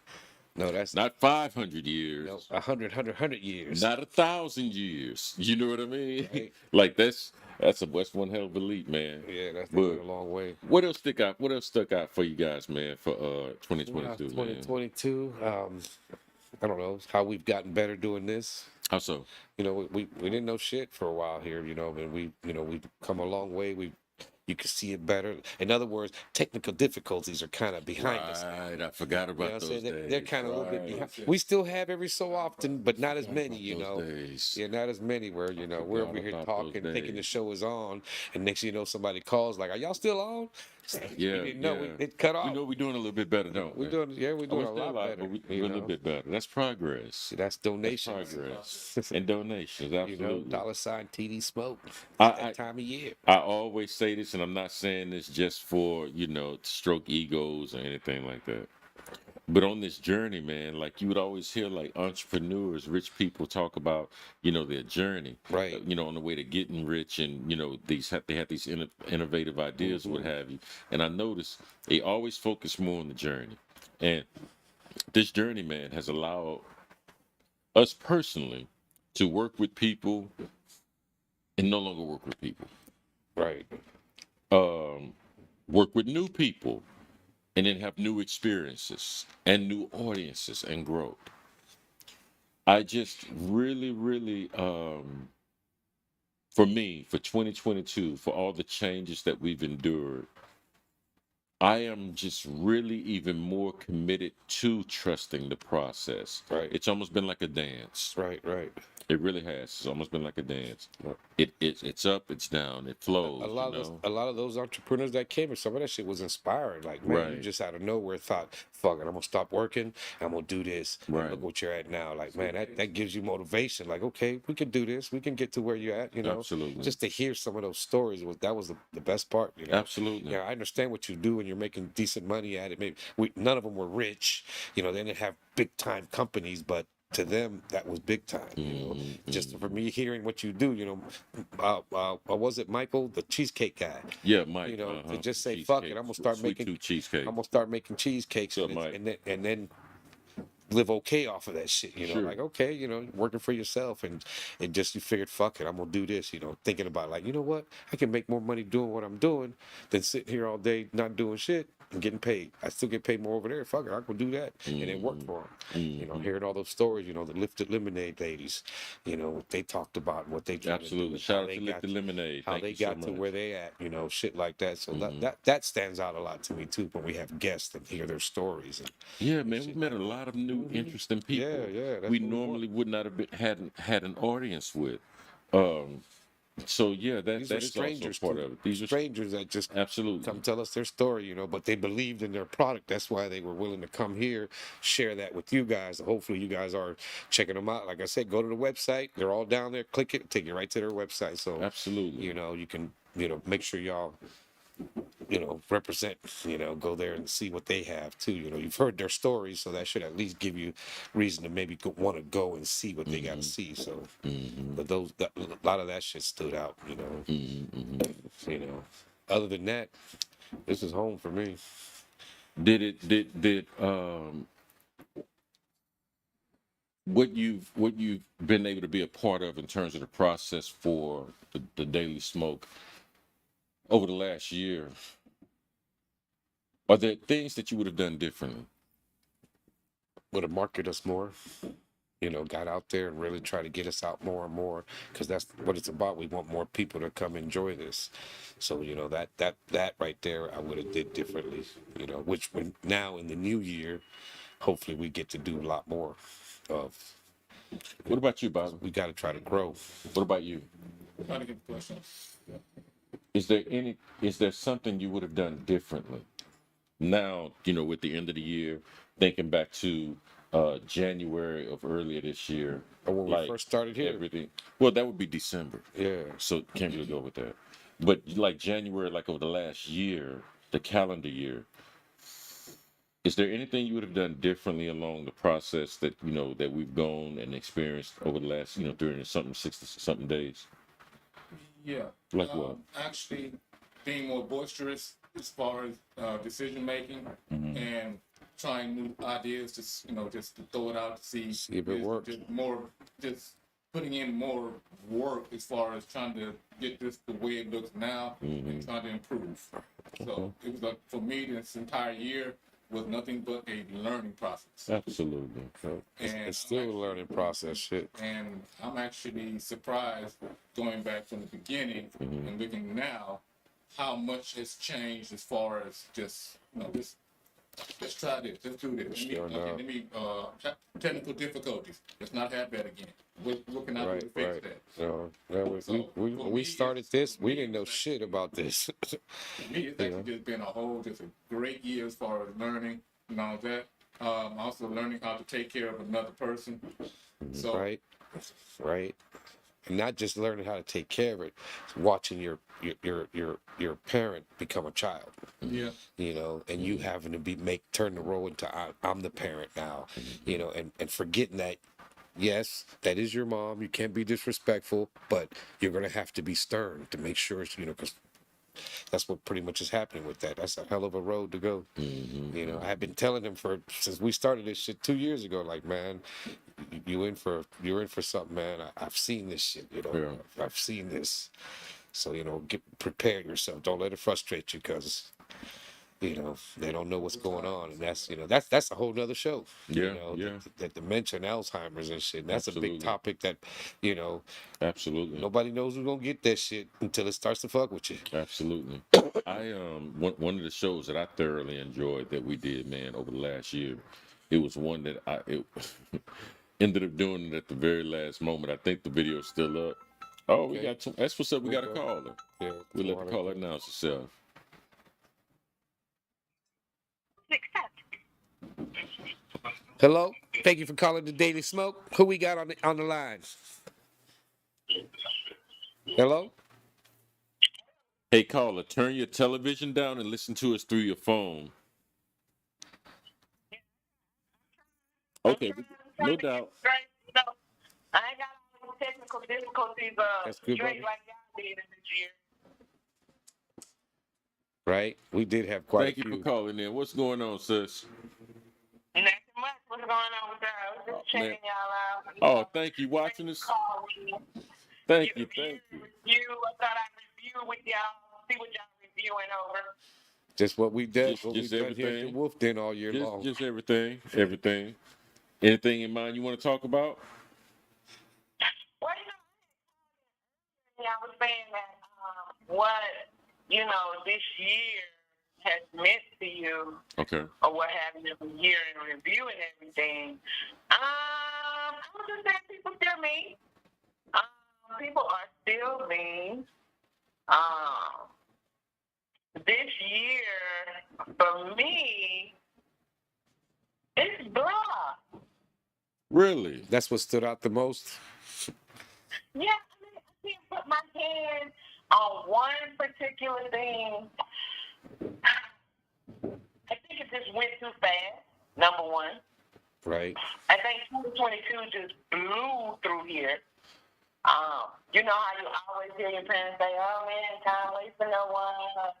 No, that's not 500 years, no 100 years. not 1,000 years. You know what I mean? Right. Like that's one hell of a leap, man. Yeah, that's But- went a long way. What else stick out? What else stuck out for you guys, man, for 2022, man? 2022. I don't know how we've gotten better doing this. How so? You know, we didn't know shit for a while here. You know, and we've come a long way. You can see it better. In other words, technical difficulties are kind of behind us. Right, I forgot You know about what I'm those saying? days. They're kind of a little bit Right. behind. We still have every so often, but not as many, you Those know. days. Yeah, not as many where, we're over here about those talking, thinking the days. show is on, and next thing you know, somebody calls like, "Are y'all still on?" Yeah, We didn't know. yeah. It cut off. We know we're doing a little bit better, don't we? We're doing a We're lot better. but we're you a little know? bit better. That's progress. See, that's That's donations. progress. And donations, You absolutely. know, $ TD Smoke. I- That time of year. I always say this, and I'm not saying this just for, to stroke egos or anything like that. But on this journey, man, like you would always hear like entrepreneurs, rich people talk about, their journey, Right. on the way to getting rich, and they had these innovative ideas, or what have you. And I noticed they always focus more on the journey, and this journey, man, has allowed us personally to work with people and no longer work with people. Right. Work with new people and then have new experiences and new audiences and growth. I just really, really, for me, for 2022, for all the changes that we've endured, I am just really even more committed to trusting the process. Right. It's almost been like a dance. Right. It really has. It's almost been like a dance. It's up, it's down, it flows. A lot of those entrepreneurs that came, and some of that shit was inspired. Like, man, you Right. just out of nowhere thought, "Fuck it, I'm gonna stop working. I'm gonna do this." And Right. look what you're at now. Like, man, that gives you motivation. Like, okay, we can do this. We can get to where you're at. You know, Absolutely. just to hear some of those stories was the best part. You know, Absolutely. Yeah, I understand what you do, and you're making decent money at it. Maybe none of them were rich. They didn't have big time companies, but to them that was big time. Just for me hearing what you do. Was it Michael, the cheesecake guy? Yeah, Mike. To just say fuck it, I'm gonna start Sweet making Tooth cheesecake. I'm gonna start making cheesecakes What's up, Mike? and then live okay off of that shit. Sure. Like, okay, working for yourself, and just you figured, fuck it, I'm gonna do this. Thinking about like, you know what, I can make more money doing what I'm doing than sitting here all day not doing shit and getting paid. I still get paid more over there. Fuck it, I can do that, and it worked for them. Hearing all those stories, the Lifted Lemonade ladies, what they talked about, what they tried to do, Absolutely. and Shout how out they to got Lift the Lemonade. how Thank they you so got to much. where they at, shit like that. So that stands out a lot to me too when we have guests and hear their stories. And Yeah, man, we met a lot of new, interesting people. Yeah, that's we what we normally would not have had an audience with. So yeah, that these were is also strangers, part to- of it. These are strangers that just absolutely. come tell us their story, but they believed in their product. That's why they were willing to come here, share that with you guys. Hopefully you guys are checking them out. Like I said, go to the website. They're all down there. Click it, take you right to their website. So Absolutely. you can make sure y'all represent, go there and see what they have too. You've heard their stories, so that should at least give you reason to maybe want to go and see what they got to see. So, but a lot of that shit stood out, Other than that, this is home for me. Did what you've been able to be a part of in terms of the process for the Daily Smoke over the last year, are there things that you would have done differently? Would have marketed us more. got out there and really try to get us out more and more, because that's what it's about. We want more people to come enjoy this. So, that right there, I would have did differently, which when now in the new year, hopefully we get to do a lot more of. What about you, Bob? We got to try to grow. What about you? Trying to get the question. Is there something you would have done differently? Now, with the end of the year, thinking back to January of earlier this year, Or when we first started here. everything. Well, that would be December, Yeah. so can't really go with that. But like January, like over the last year, the calendar year, is there anything you would have done differently along the process that that we've gone and experienced over the last 60 something days? Yeah. Like what? Actually, being more boisterous as far as decision making Mm-hmm. and trying new ideas. Just to throw it out to see if it works. Just putting in more work as far as trying to get this the way it looks now Mm-hmm. and trying to improve. So it was like for me this entire year was nothing but a learning process. Absolutely. It's still a learning process, shit. And I'm actually surprised going back from the beginning Mm-hmm. and looking now how much has changed as far as just let's try this, let's do this. Sure enough. Technical difficulties. Let's not have that again. What can I do to Right, fix right. that? So, So, when for we me, started this, we didn't know shit about this. For me, it's actually just been just a great year as far as learning and all that. Also learning how to take care of another person. So Right, right. And not just learning how to take care of it, watching your parent become a child. yeah, And you having to turn the role into I'm the parent now, and forgetting that, yes, that is your mom. You can't be disrespectful, but you're gonna have to be stern to make sure it's, because that's what pretty much is happening with that. That's a hell of a road to go. I've been telling them since we started this shit 2 years ago, like, man, you're in for something, man. I've seen this shit, Yeah. I've seen this. So, prepare yourself. Don't let it frustrate you, because they don't know what's going on, and that's a whole nother show. Yeah, yeah. That dementia and Alzheimer's and shit. And that's a Absolutely. big topic that Absolutely. nobody knows who's gonna get that shit until it starts to fuck with you. Absolutely. I one of the shows that I thoroughly enjoyed that we did, man, over the last year. It was one that I ended up doing it at the very last moment. I think the video's still up. Oh, we Okay. got that's what's up. We got a Okay. caller. Yeah, We let the caller announce herself. Accept. Hello, thank you for calling the Daily Smoke. Who we got on the line? Hello. Hey, caller, turn your television down and listen to us through your phone. Okay, no doubt. So, I ain't got all the technical difficulties That's good, straight brother. like y'all did in this year. Right, we did have quite Thank a you few. for calling in. What's going on, sis? Nothing much. What's going on with y'all? I was just man. checking y'all out. Oh, thank you. Watching us. Thank you. Thank you. Review. I thought I'd review with y'all, see what y'all reviewing over. Just what we did. Just What we've done here at the everything. Wolf Den all year long. Just everything. Everything. Anything in mind you want to talk about? Well, I was saying that what, this year has meant to you, Okay. or what have you, the year in review and everything. I was just saying people still mean. People are still mean. This year, for me, it's blah. Really? That's what stood out the most. Yeah, I can't put my hand on one particular thing. I think it just went too fast, number one. Right. I think 2022 just blew through here. You know how you always hear your parents say, oh man, time waits for no one.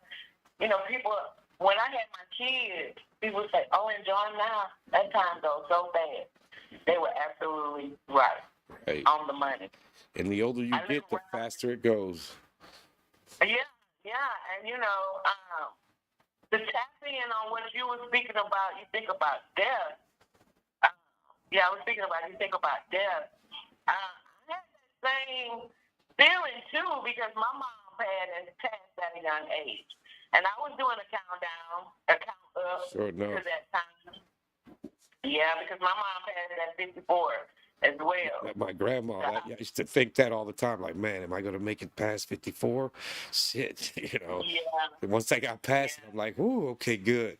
People, when I had my kids, people would say, oh, enjoy them now. That time goes so fast. They were absolutely right, Right. on the money. And the older you I get, the live around- faster it goes. Yeah, and to tap in on what you were speaking about, you think about death. I was thinking about, you think about death. I had the same feeling too because my mom passed at a young age, and I was doing a count up Sure to enough. that time. Yeah, because my mom passed at 54 as well. My grandma, I used to think that all the time. Like, man, am I going to make it past 54? Shit, Yeah, And once I got past it, yeah, I'm like, ooh, okay, good.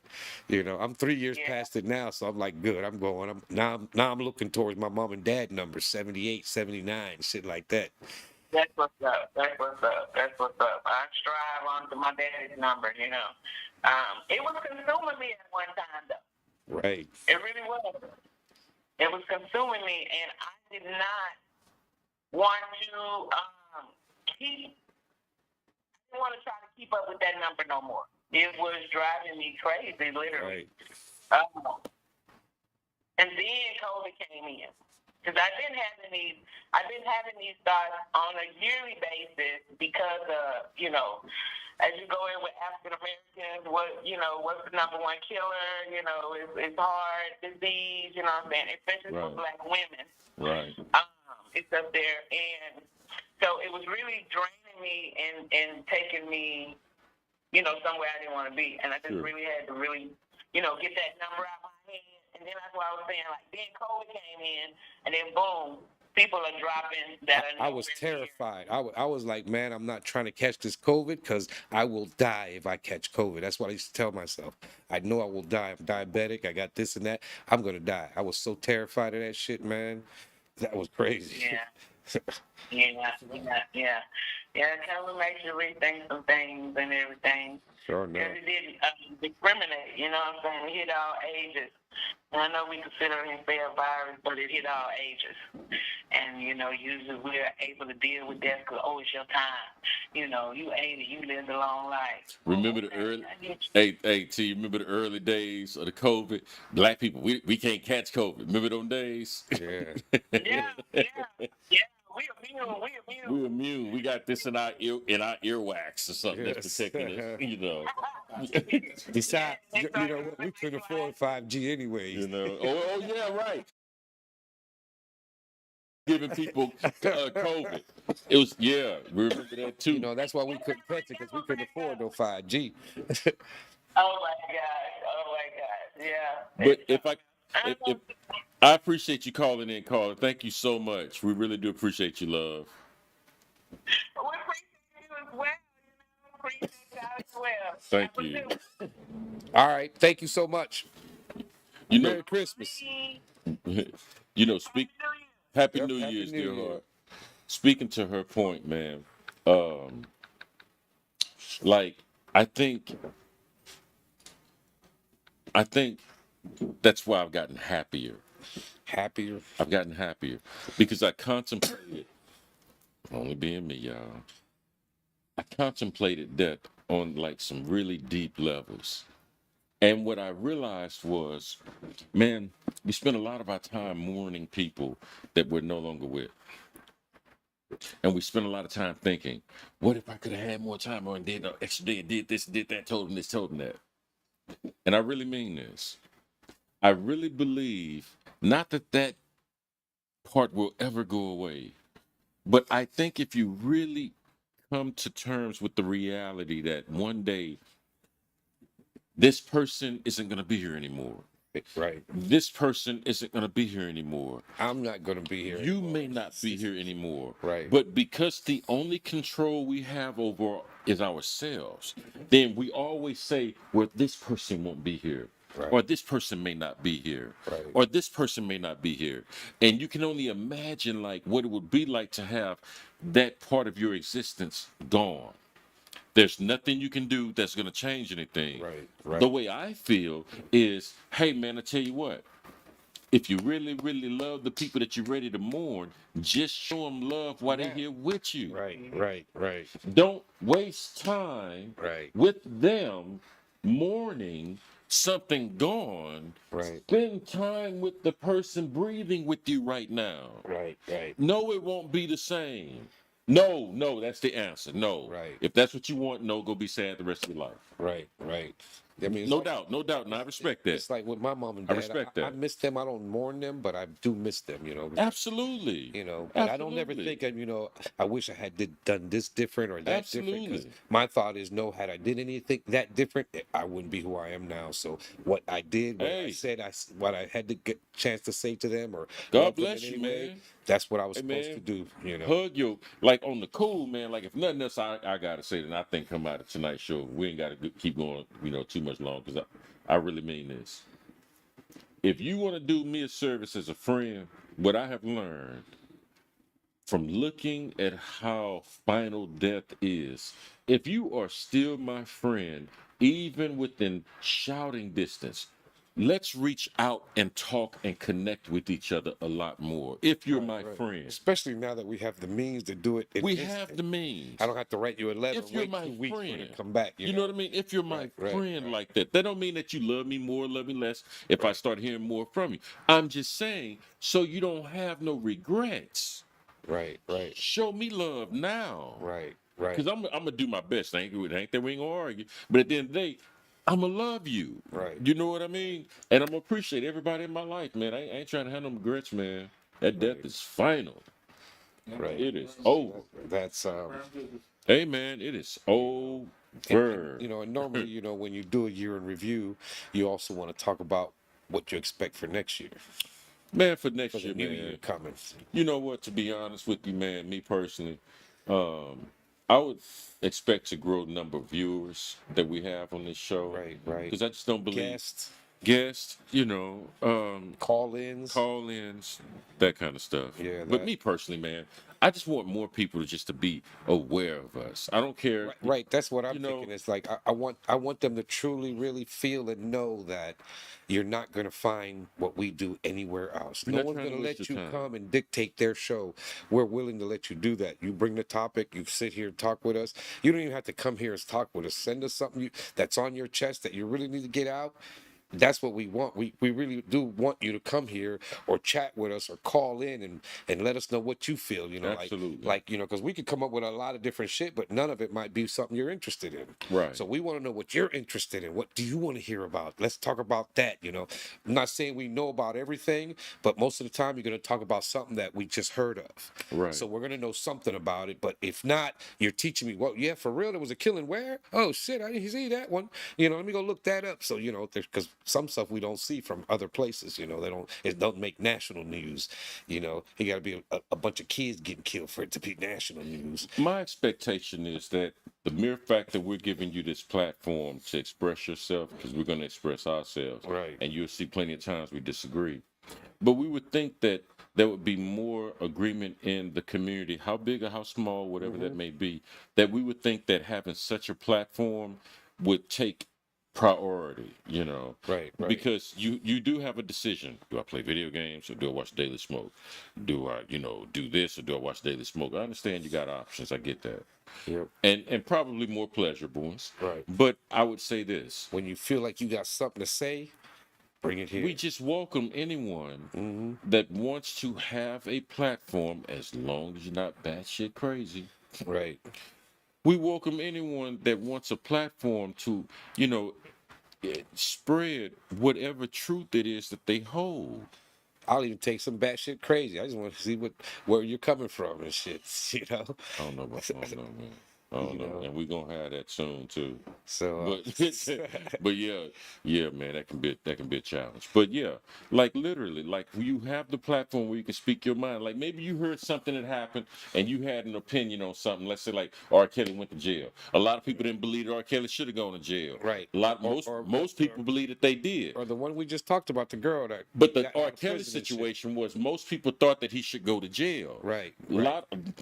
I'm 3 years yeah. past it now, so I'm like, good. I'm going. I'm looking towards my mom and dad numbers, 78, 79, shit like that. That's what's up. That's what's up. That's what's up. I strive on to my daddy's number. It was consuming me at one time though. Right. It really was. It was consuming me, and I did not want to keep. I didn't want to try to keep up with that number no more. It was driving me crazy, literally. Right. And then COVID came in because I've been having these thoughts on a yearly basis because of as you go in with African Americans, what's the number one killer? It's heart disease. You know what I'm saying? Especially for Right. Black women. Right. It's up there, and so it was really draining me and taking me, somewhere I didn't want to be, and I just Sure. really had to get that number out of my head, and then that's why I was saying, like, then COVID came in, and then boom, people are dropping that. I was terrified. I was like, man, I'm not trying to catch this COVID because I will die if I catch COVID. That's what I used to tell myself. I know I will die. I'm diabetic. I got this and that. I'm going to die. I was so terrified of that shit, man. That was crazy. Yeah. COVID makes you rethink some things and everything. Sure enough. Because it didn't discriminate, you know what I'm saying? It hit all ages. And I know we consider it a virus, but it hit all ages. And, usually we're able to deal with that because, it's your time. You ate it, you lived a long life. Remember the early, hey, T, remember the early days of the COVID? Black people, we can't catch COVID. Remember them days? Yeah. Yeah. We immune. We're immune. We got this in our earwax or something that's protecting us. Besides, what? We couldn't afford 5G anyways. Oh yeah, right. Giving people COVID. It was we remember that too. That's why we couldn't catch it because we couldn't afford no 5G. Oh my gosh. Yeah. But if I appreciate you calling in, caller. Thank you so much. We really do appreciate you, love. We appreciate you as well. Appreciate y'all as well. Thank you. All right. Thank you so much. Merry Christmas. Speak. Happy Yep, New Happy Year's, New dear Year. heart. Speaking to her point, man. I think that's why I've gotten happier. Happier. I've gotten happier because I contemplated, only being me, y'all. I contemplated that on like some really deep levels. And what I realized was, man, we spend a lot of our time mourning people that we're no longer with. And we spend a lot of time thinking, what if I could have had more time or did an extra day and did this, did that, told him this, told him that. And I really mean this. I really believe, not that part will ever go away, but I think if you really come to terms with the reality that one day this person isn't going to be here anymore. Right. This person isn't going to be here anymore. I'm not going to be here. You may not be here anymore. Right. But because the only control we have over is ourselves, then we always say, well, this person won't be here. Right. Or this person may not be here. Right. Or this person may not be here. And you can only imagine like what it would be like to have that part of your existence gone. There's nothing you can do that's going to change anything. Right. The way I feel is, hey, man, I tell you what. If you really, really love the people that you're ready to mourn, just show them love while they're here with you. Right. Don't waste time Right. with them mourning something gone. Right. Spend time with the person breathing with you right now. Right. No, it won't be the same. No, that's the answer. No. Right. If that's what you want, no, go be sad the rest of your life. Right. I mean, it's No like, doubt, no doubt, and I respect that. it's like with my mom and I dad. respect I that. miss them. I don't mourn them, but I do miss them. Absolutely, But I don't never absolutely, think of, I wish I had done this different or that different. Because absolutely. my thought is, no, had I did anything that different, I wouldn't be who I am now. So what I did, what I Hey, said, what I had to get chance to say to them or God love them in bless any you, way, man. that's what I was Hey, supposed to man, do. hug your like on the cool, man. Like if nothing else, I gotta say that I think come out of tonight's show. We ain't gotta keep going, too much long because I really mean this. If you want to do me a service as a friend, what I have learned from looking at how final death is, if you are still my friend, even within shouting distance, let's reach out and talk and connect with each other a lot more. If you're my Right. friend, Especially now that we have the means to do it in we instant. have the means. I don't have to write you a letter. If you're Wait my 2 weeks for it friend, to come back. you know what I mean? If you're my Right, friend like that don't mean that you love me more, love me less if I start hearing more from you. I'm just saying, so you don't have no regrets. Right. Show me love now. Right. Because I'm gonna do my best. Ain't that we ain't gonna argue. But at the end of the day, I'm gonna love you. Right. You know what I mean? And I'm gonna appreciate everybody in my life, man. I ain't trying to have no regrets, man. That death is final. Right. It is over. That's Hey, man, it is over. and normally, when you do a year in review, you also want to talk about what you expect for next year, Man, for next for the year, new man. year coming. You know what? To be honest with you, man, me personally, I would expect to grow the number of viewers that we have on this show. Right. Because I just don't believe Guests, call-ins. call-ins, that kind of stuff. Yeah, But that- me personally, man, I just want more people to be aware of us. I don't care. Right. That's what I'm You know- thinking. It's like I want them to truly, really feel and know that you're not going to find what we do anywhere else. We're No not one's trying going to to waste let your you time. come and dictate their show. We're willing to let you do that. You bring the topic. You sit here and talk with us. You don't even have to come here and talk with us. Send us something that's on your chest that you really need to get out. That's what we want. We really do want you to come here or chat with us or call in and let us know what you feel. Absolutely. Because we could come up with a lot of different shit, but none of it might be something you're interested in. Right. So we want to know what you're interested in. What do you want to hear about? Let's talk about that. I'm not saying we know about everything, but most of the time you're going to talk about something that we just heard of. Right. So we're going to know something about it. But if not, you're teaching me, well, yeah, for real, there was a killing where? Oh, shit, I didn't see that one. Let me go look that up. So, because some stuff we don't see from other places, it don't make national news. You got to be a bunch of kids getting killed for it to be national news. My expectation is that the mere fact that we're giving you this platform to express yourself, because we're going to express ourselves, Right. and you'll see plenty of times we disagree, but we would think that there would be more agreement in the community, how big or how small, whatever that may be, that we would think that having such a platform would take priority, Right. because you do have a decision. Do I play video games or do I watch Daily Smoke? Do I do this or do I watch Daily Smoke? I understand you got options. I get that. Yep. And probably more pleasurable ones. Right. But I would say this: When you feel like you got something to say, bring it here. we just welcome anyone Mm-hmm. that wants to have a platform, as long as you're not batshit crazy. Right. We welcome anyone that wants a platform to, spread whatever truth it is that they hold. I'll even take some batshit crazy. I just want to see where you're coming from and shit. I don't know, man. I don't know. And we're gonna have that soon too. So, But yeah, man, that can be a challenge. But yeah, like literally, like you have the platform where you can speak your mind. Like maybe you heard something that happened and you had an opinion on something. Let's say like R. Kelly went to jail. A lot of people didn't believe that R. Kelly should have gone to jail. Right. Most people believe that they did. or the one we just talked about, the girl that. But the got out R. of Kelly prison and shit. situation was most people thought that he should go to jail. Right.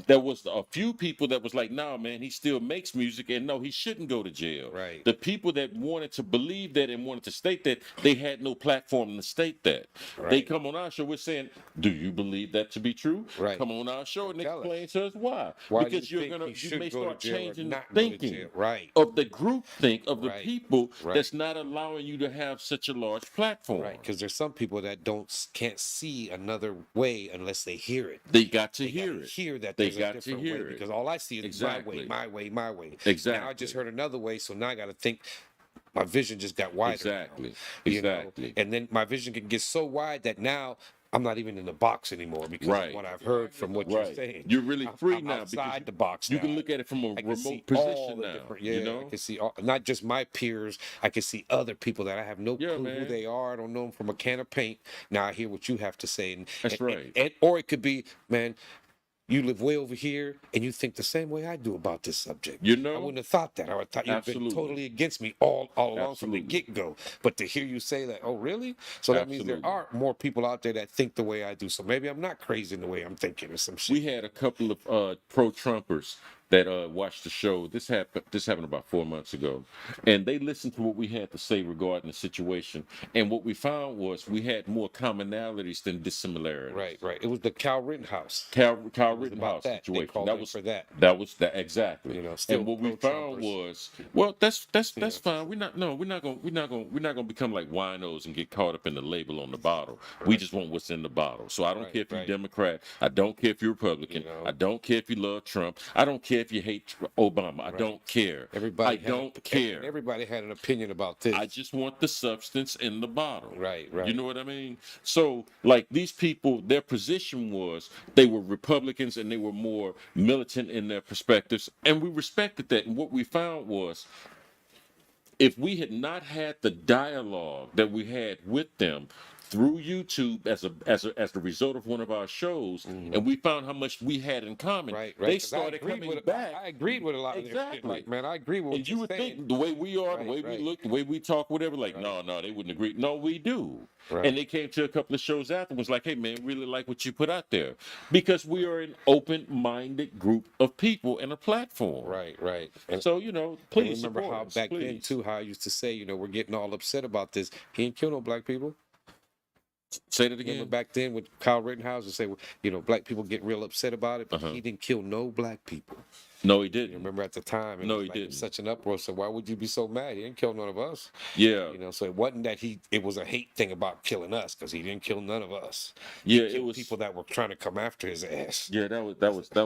There was a few people that was like, nah, man, he still makes music, and no, he shouldn't go to jail. Right. The people that wanted to believe that and wanted to state that, they had no platform to state that. Right. They come on our show, we're saying, do you believe that to be true? Right. Come on our show and Tell us. explain to us why. Why do Because you you're think gonna he you should may go to start jail or changing the not go to thinking jail? Right. of the group think of the Right. people Right. that's not allowing you to have such a large platform. Right. Because there's some people that can't see another way unless they hear it. They got to They hear gotta it. hear that They there's got a to different hear way it. because all I see is Exactly. my way. Now I Exactly. just heard another way, so now I got to think my vision just got wider. Exactly. Now, you know? Exactly. And then my vision can get so wide that now I'm not even in the box anymore because Right. of what I've heard from what you're Right. saying. You're really free I'm now outside because the box. you now. can look at it from a I can see remote all position the now. different- you I know? can see not just my peers. I can see other people that I have no Yeah, clue who man. they are. I don't know them from a can of paint. Now I hear what you have to say. That's right. Or it could be, man, you live way over here and you think the same way I do about this subject. You I know? wouldn't have thought that. I would have thought you've Absolutely. been totally against me all along Absolutely. from the get-go. But to hear you say that, oh, really? So that means Absolutely. there are more people out there that think the way I do. So maybe I'm not crazy in the way I'm thinking or some shit. We had a couple of pro-Trumpers that watched the show. This happened about 4 months ago, and they listened to what we had to say regarding the situation. And what we found was we had more commonalities than dissimilarities. Right. It was the Cal Rittenhouse. Kyle It was about Rittenhouse that. They situation. called That in was for that. That was that exactly. You know, still and what we found pro-Trumpers. was, well, that's fine. We're not gonna become like winos and get caught up in the label on the bottle. We just want what's in the bottle. So I don't Right, care if you're right. Democrat. I don't care if you're Republican. You know. I don't care if you love Trump. I don't care if you hate Obama. I don't care. Everybody I don't care. Everybody had an opinion about this. I just want the substance in the bottle. Right. You know what I mean? So, like, these people, their position was they were Republicans and they were more militant in their perspectives, and we respected that. And what we found was, if we had not had the dialogue that we had with them through YouTube as the result of one of our shows, and we found how much we had in common, Right. they 'Cause I started agreed coming with- back. I agreed with a lot of their shit. Exactly. Like, man, I agree with what And you you're would saying. think the way we are, the Right, way right. we look, the way we talk, whatever, like, no, they wouldn't agree. No, we do. Right. And they came to a couple of shows afterwards, like, hey, man, really like what you put out there. Because we are an open-minded group of people and a platform. Right. And So, please remember support how us, back then please. too, how I used to say, we're getting all upset about this. He ain't kill no black people. Say that Remember again. back then with Kyle Rittenhouse and say, black people get real upset about it, but Uh-huh. he didn't kill no black people. No, he You didn't. remember at the time, it No, was he like, it was didn't. such an uproar. So why would you be so mad? He didn't kill none of us. Yeah. So it wasn't that it was a hate thing about killing us because he didn't kill none of us. Yeah, He it killed was. people that were trying to come after his ass. Yeah, that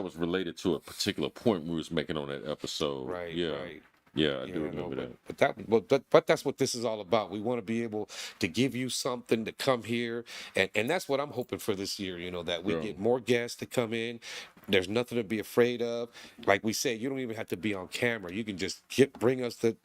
was related to a particular point we was making on that episode. Right. Yeah. Right. Yeah, I Yeah, do no, remember that. but that's what this is all about. We want to be able to give you something to come here, and that's what I'm hoping for this year. That we Yeah. get more guests to come in. There's nothing to be afraid of. Like we said, you don't even have to be on camera. You can just bring us the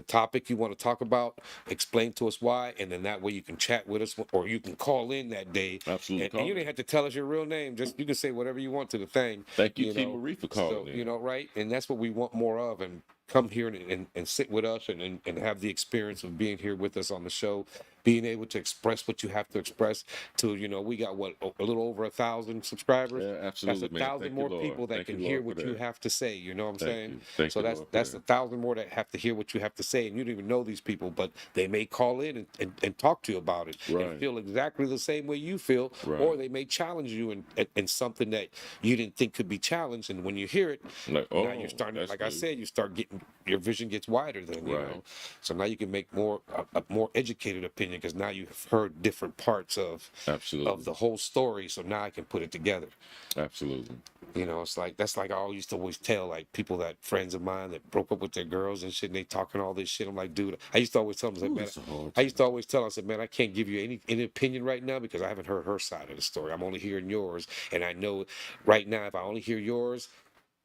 topic you want to talk about, explain to us why, and then that way you can chat with us, or you can call in that day. Absolutely. And you didn't have to tell us your real name. Just you can say whatever you want to the thing. Thank you, T. know. Marie, for calling in. Right? And that's what we want more of. And come here and sit with us and have the experience of being here with us on the show, being able to express what you have to express to, we got a little over 1,000 subscribers. Yeah, absolutely, That's man. 1,000 Thank more you, Lord. people that Thank can you, hear Lord, what for you that. have to say. You know what I'm Thank saying? you. Thank So you, that's Lord, for that's that. 1,000 more that have to hear what you have to say, and you don't even know these people, but they may call in and talk to you about it Right. and feel exactly the same way you feel, Right. or they may challenge you in something that you didn't think could be challenged, and when you hear it, Like, now you're starting, that's like I good. said, you start getting your vision gets wider. Then you Right. know, so now you can make a more educated opinion because now you've heard different parts of Absolutely. the whole story. So now I can put it together. Absolutely. It's like that's like I used to always tell like people that friends of mine that broke up with their girls and shit, and they talking all this shit. I'm like, dude, I used to always tell them, Ooh, man, it's a hard I used to always tell them, I said, man, I can't give you any opinion right now because I haven't heard her side of the story. I'm only hearing yours, and I know right now if I only hear yours,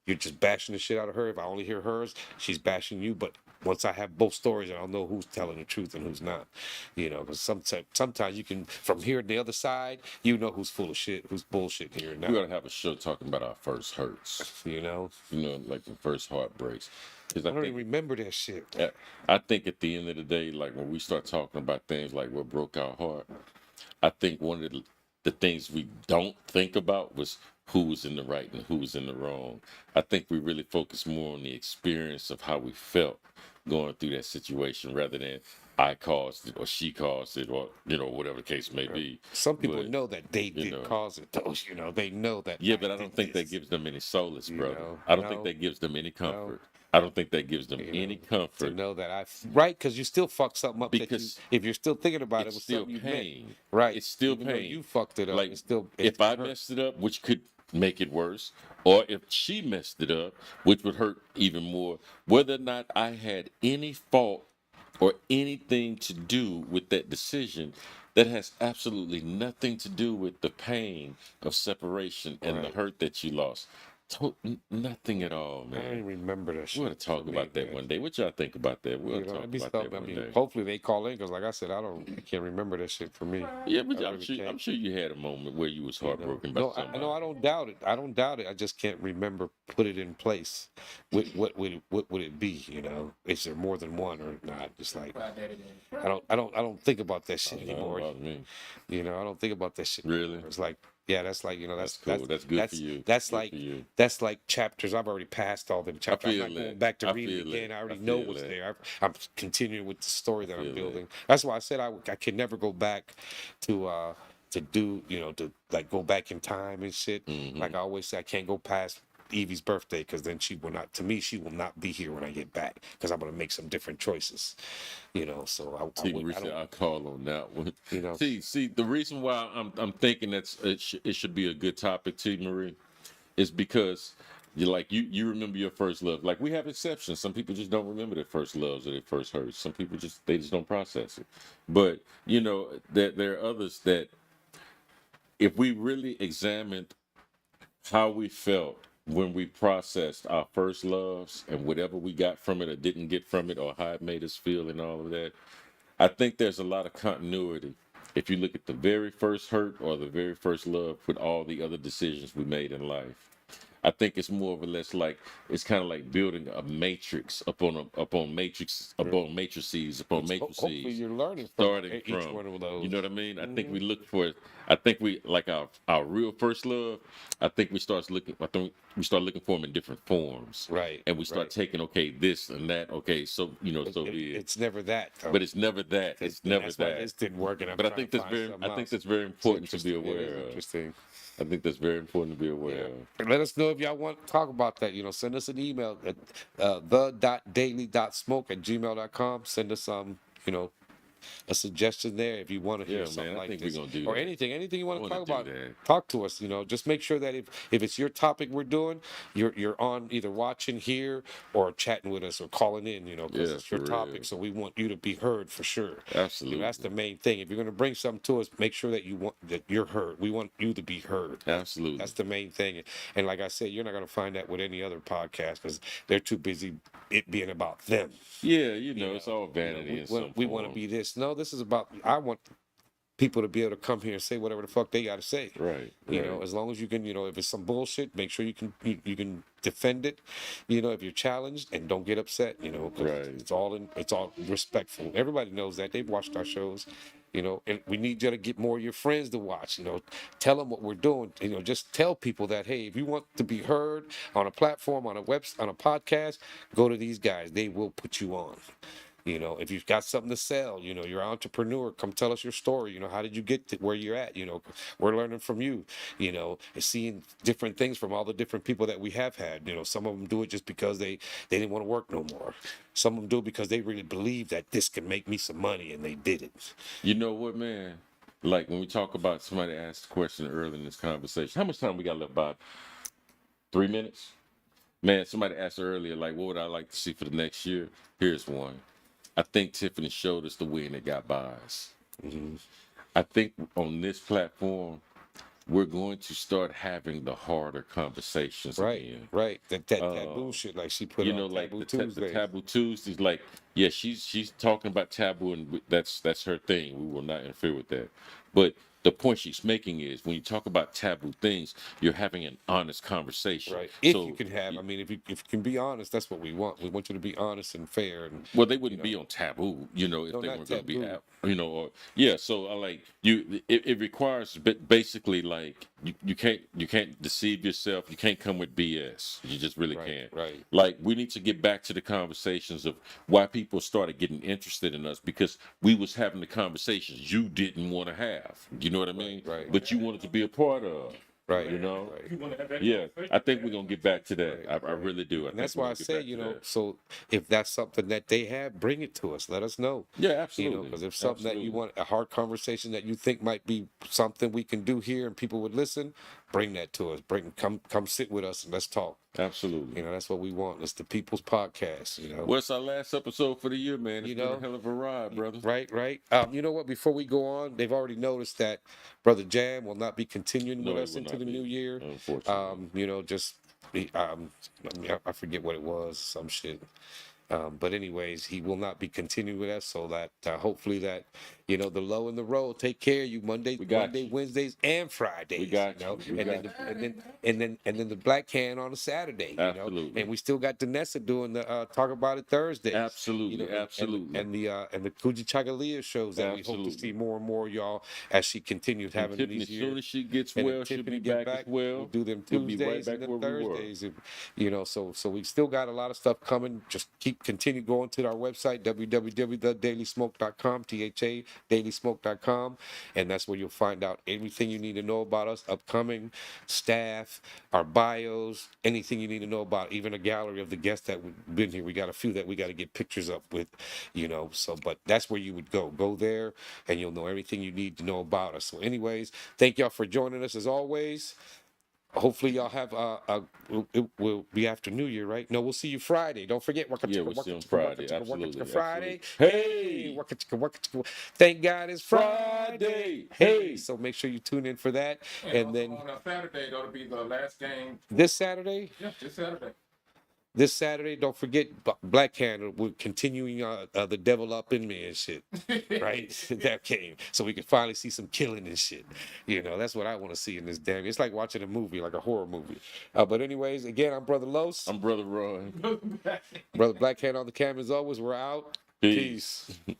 you're just bashing the shit out of her. If I only hear hers, she's bashing you. But once I have both stories, I'll know who's telling the truth and who's not. Because sometimes you can, from hearing the other side, know who's full of shit, who's bullshit here and We now. gotta have a show talking about our first hurts. Like the first heartbreaks. Because I don't even remember that shit. I think at the end of the day, like when we start talking about things like what broke our heart, I think one of the things we don't think about was who was in the right and who was in the wrong. I think we really focus more on the experience of how we felt going through that situation rather than I caused it or she caused it or whatever the case may be. Some people But, know that they you did know. cause it, though. They know that. Yeah, but I did don't think that this. gives them any solace, brother. know, I don't think no, that gives them any comfort. I don't think that gives them any to comfort. know that right, because you still fucked something up. Because if you're still thinking about it, It's was still something you meant. pain. Right, It's still even though pain. you fucked it up. Like it's still if I hurt. messed it up, which could make it worse, or if she messed it up, which would hurt even more, whether or not I had any fault or anything to do with that decision, that has absolutely nothing to do with the pain of separation and the Right. hurt that you lost. Nothing at all, I don't man. even remember that shit. We're gonna talk for me, about that man. one day. What y'all think about that? We'll You know, talk it'd be about something. that I one mean, day. hopefully they call in because, like I said, I can't remember that shit for me. Yeah, but I I'm really sure can't. I'm sure you had a moment where you was You know, heartbroken by no, somebody. I don't doubt it. I don't doubt it. I just can't remember put it in place. What would it be? You know, is there more than one or not? It's like I don't think about that shit Don't anymore. bother me. You know, I don't think about that shit. Really? Anymore. It's like, yeah, that's like, you know, That's cool. That's good for you. That's Good like for you. that's like chapters. I've already passed all them chapters. I'm feel not going that. back to I read it feel again. that. I I already know feel what's that. there. I'm continuing with the story that feel I'm that. building. That's why I said I can never go back to do, you know, to like go back in time and shit. Mm-hmm. Like I always say, I can't go past Evie's birthday because then she will not. To me, she will not be here when I get back because I'm gonna make some different choices. You know, so I See, would. I Richard, don't. I'll call on that one. You know. See, the reason why I'm thinking it should be a good topic, T. Marie, is because you remember your first love. Like we have exceptions. Some people just don't remember their first loves or their first hurts. Some people just don't process it. But you know that there are others that if we really examined how we felt when we processed our first loves and whatever we got from it or didn't get from it or how it made us feel and all of that, I think there's a lot of continuity. If you look at the very first hurt or the very first love with all the other decisions we made in life, I think it's more or less like it's kind of like building a matrix upon matrices Hopefully matrices, you're learning from starting each from, one of those. you know what I mean? I think we look for, I think we like our real first love. I think we start looking for them in different forms, Right. and we start right. taking this and that. Okay, so so be it. It's never that. Though. But it's never that. It's never That's why that. this didn't work, and I'm But I trying think to that's find very, something I think else. that's very It's important to be interesting. It aware is of. interesting. I think that's very important to be aware of. And let us know if y'all want to talk about that. You know, send us an email at the.daily.smoke@gmail.com. Send us you know, a suggestion there if you want to hear Yeah, something man, I like think this we're gonna do or that. anything you want to Wanna talk do about. that. Talk to us. You know, just make sure that if it's your topic we're doing, you're on either watching here or chatting with us or calling in. You know, because Yeah, it's your for topic, real. so we want you to be heard for sure. Absolutely. You know, that's the main thing. If you're going to bring something to us, make sure that you're heard. We want you to be heard. Absolutely. That's the main thing. And like I said, you're not going to find that with any other podcast because they're too busy it being about them. Yeah, it's all vanity in some We want to form. be this. No, this is about. I want people to be able to come here and say whatever the fuck they got to say. Right. You know, right. as long as you can, you know, if it's some bullshit, make sure you can defend it. You know, if you're challenged, and don't get upset. You know, 'cause Right. it's all respectful. Everybody knows that. They've watched our shows. You know, and we need you to get more of your friends to watch. You know, tell them what we're doing. You know, just tell people that hey, if you want to be heard on a platform, on a podcast, go to these guys. They will put you on. You know, if you've got something to sell, you know, you're an entrepreneur, come tell us your story. You know, how did you get to where you're at? You know, we're learning from you, you know, and seeing different things from all the different people that we have had. You know, some of them do it just because they didn't want to work no more. Some of them do it because they really believe that this can make me some money and they did it. You know what, man? Like when we talk about somebody asked a question earlier in this conversation, how much time we got left? About 3 minutes? Man, somebody asked earlier, like, what would I like to see for the next year? Here's one. I think Tiffany showed us the way and it got by us. I think on this platform, we're going to start having the harder conversations Right, again. right. That taboo shit, like she put You on know, like Taboo the Tuesdays. taboo Tuesdays, like yeah, she's talking about taboo, and that's her thing. We will not interfere with that. But the point she's making is when you talk about taboo things, you're having an honest conversation. Right. If So, you can have, I mean, if you can be honest, that's what we want. We want you to be honest and fair. And well, they wouldn't be on taboo, if No, they not weren't going to be, taboo. or yeah. So I like you. It requires basically like you can't deceive yourself. You can't come with BS. You just really Right, can't. right. Like we need to get back to the conversations of why people started getting interested in us because we was having the conversations you didn't want to have. You know what I mean? right. But you wanted to be a part of. Right. You know. Right. You want to have that Yeah, conversation? I think we're gonna get back to that. Right, I really do. And that's why I say, you know, so if that's something that they have, bring it to us. Let us know. Yeah, You absolutely. know, because if something that you Absolutely. want, a hard conversation that you think might be something we can do here and people would listen, bring that to us. Come sit with us and let's talk. Absolutely. You know, that's what we want. It's the People's Podcast. You know, Well, it's our last episode for the year, man. It's You been know, a hell of a ride, brother. right. You know what? Before we go on, they've already noticed that Brother Jam will not be continuing No, with he us will into not the be, new year. unfortunately. You know, just I forget what it was, some shit. But anyways, he will not be continuing with us, so that hopefully that the low and the roll take care of you Monday, We got you. Wednesdays, and Fridays. We got you know? you. We and, got then the Black Can on a Saturday. Absolutely. And we still got Danessa doing the Talk About It Thursdays. Absolutely, absolutely. And the Kuji Chagalia shows that we hope to Absolutely. see more and more of y'all as she continues And having Tiffany, these as years. soon as she gets And well, if she'll Tiffany be get back as well. We'll do them We'll be Tuesdays right back and then where we were. Thursdays. So we still got a lot of stuff coming. Just continue going to our website, www.dailysmoke.com, THA, dailysmoke.com. And that's where you'll find out everything you need to know about us, upcoming staff, our bios, anything you need to know about, even a gallery of the guests that have been here. We got a few that we got to get pictures up with, but that's where you would go there and you'll know everything you need to know about us. So anyways, thank y'all for joining us as always. Hopefully y'all have it will be after New Year, right? No, we'll see you Friday. Don't forget Yeah, we'll see you on Friday. Absolutely. Friday. Hey! Thank God it's Friday. Friday. Hey! So make sure you tune in for that. And also then on a Saturday, that'll be the last game. this Saturday, This Saturday. don't forget Black Can. We're continuing the Devil Up in Me and shit, right? That game, so we can finally see some killing and shit. That's what I want to see in this damn. It's like watching a movie, like a horror movie. But anyways, again, I'm Brother Los. I'm Brother Roy. Brother Black Can on the cam as always. We're out. Peace. Peace.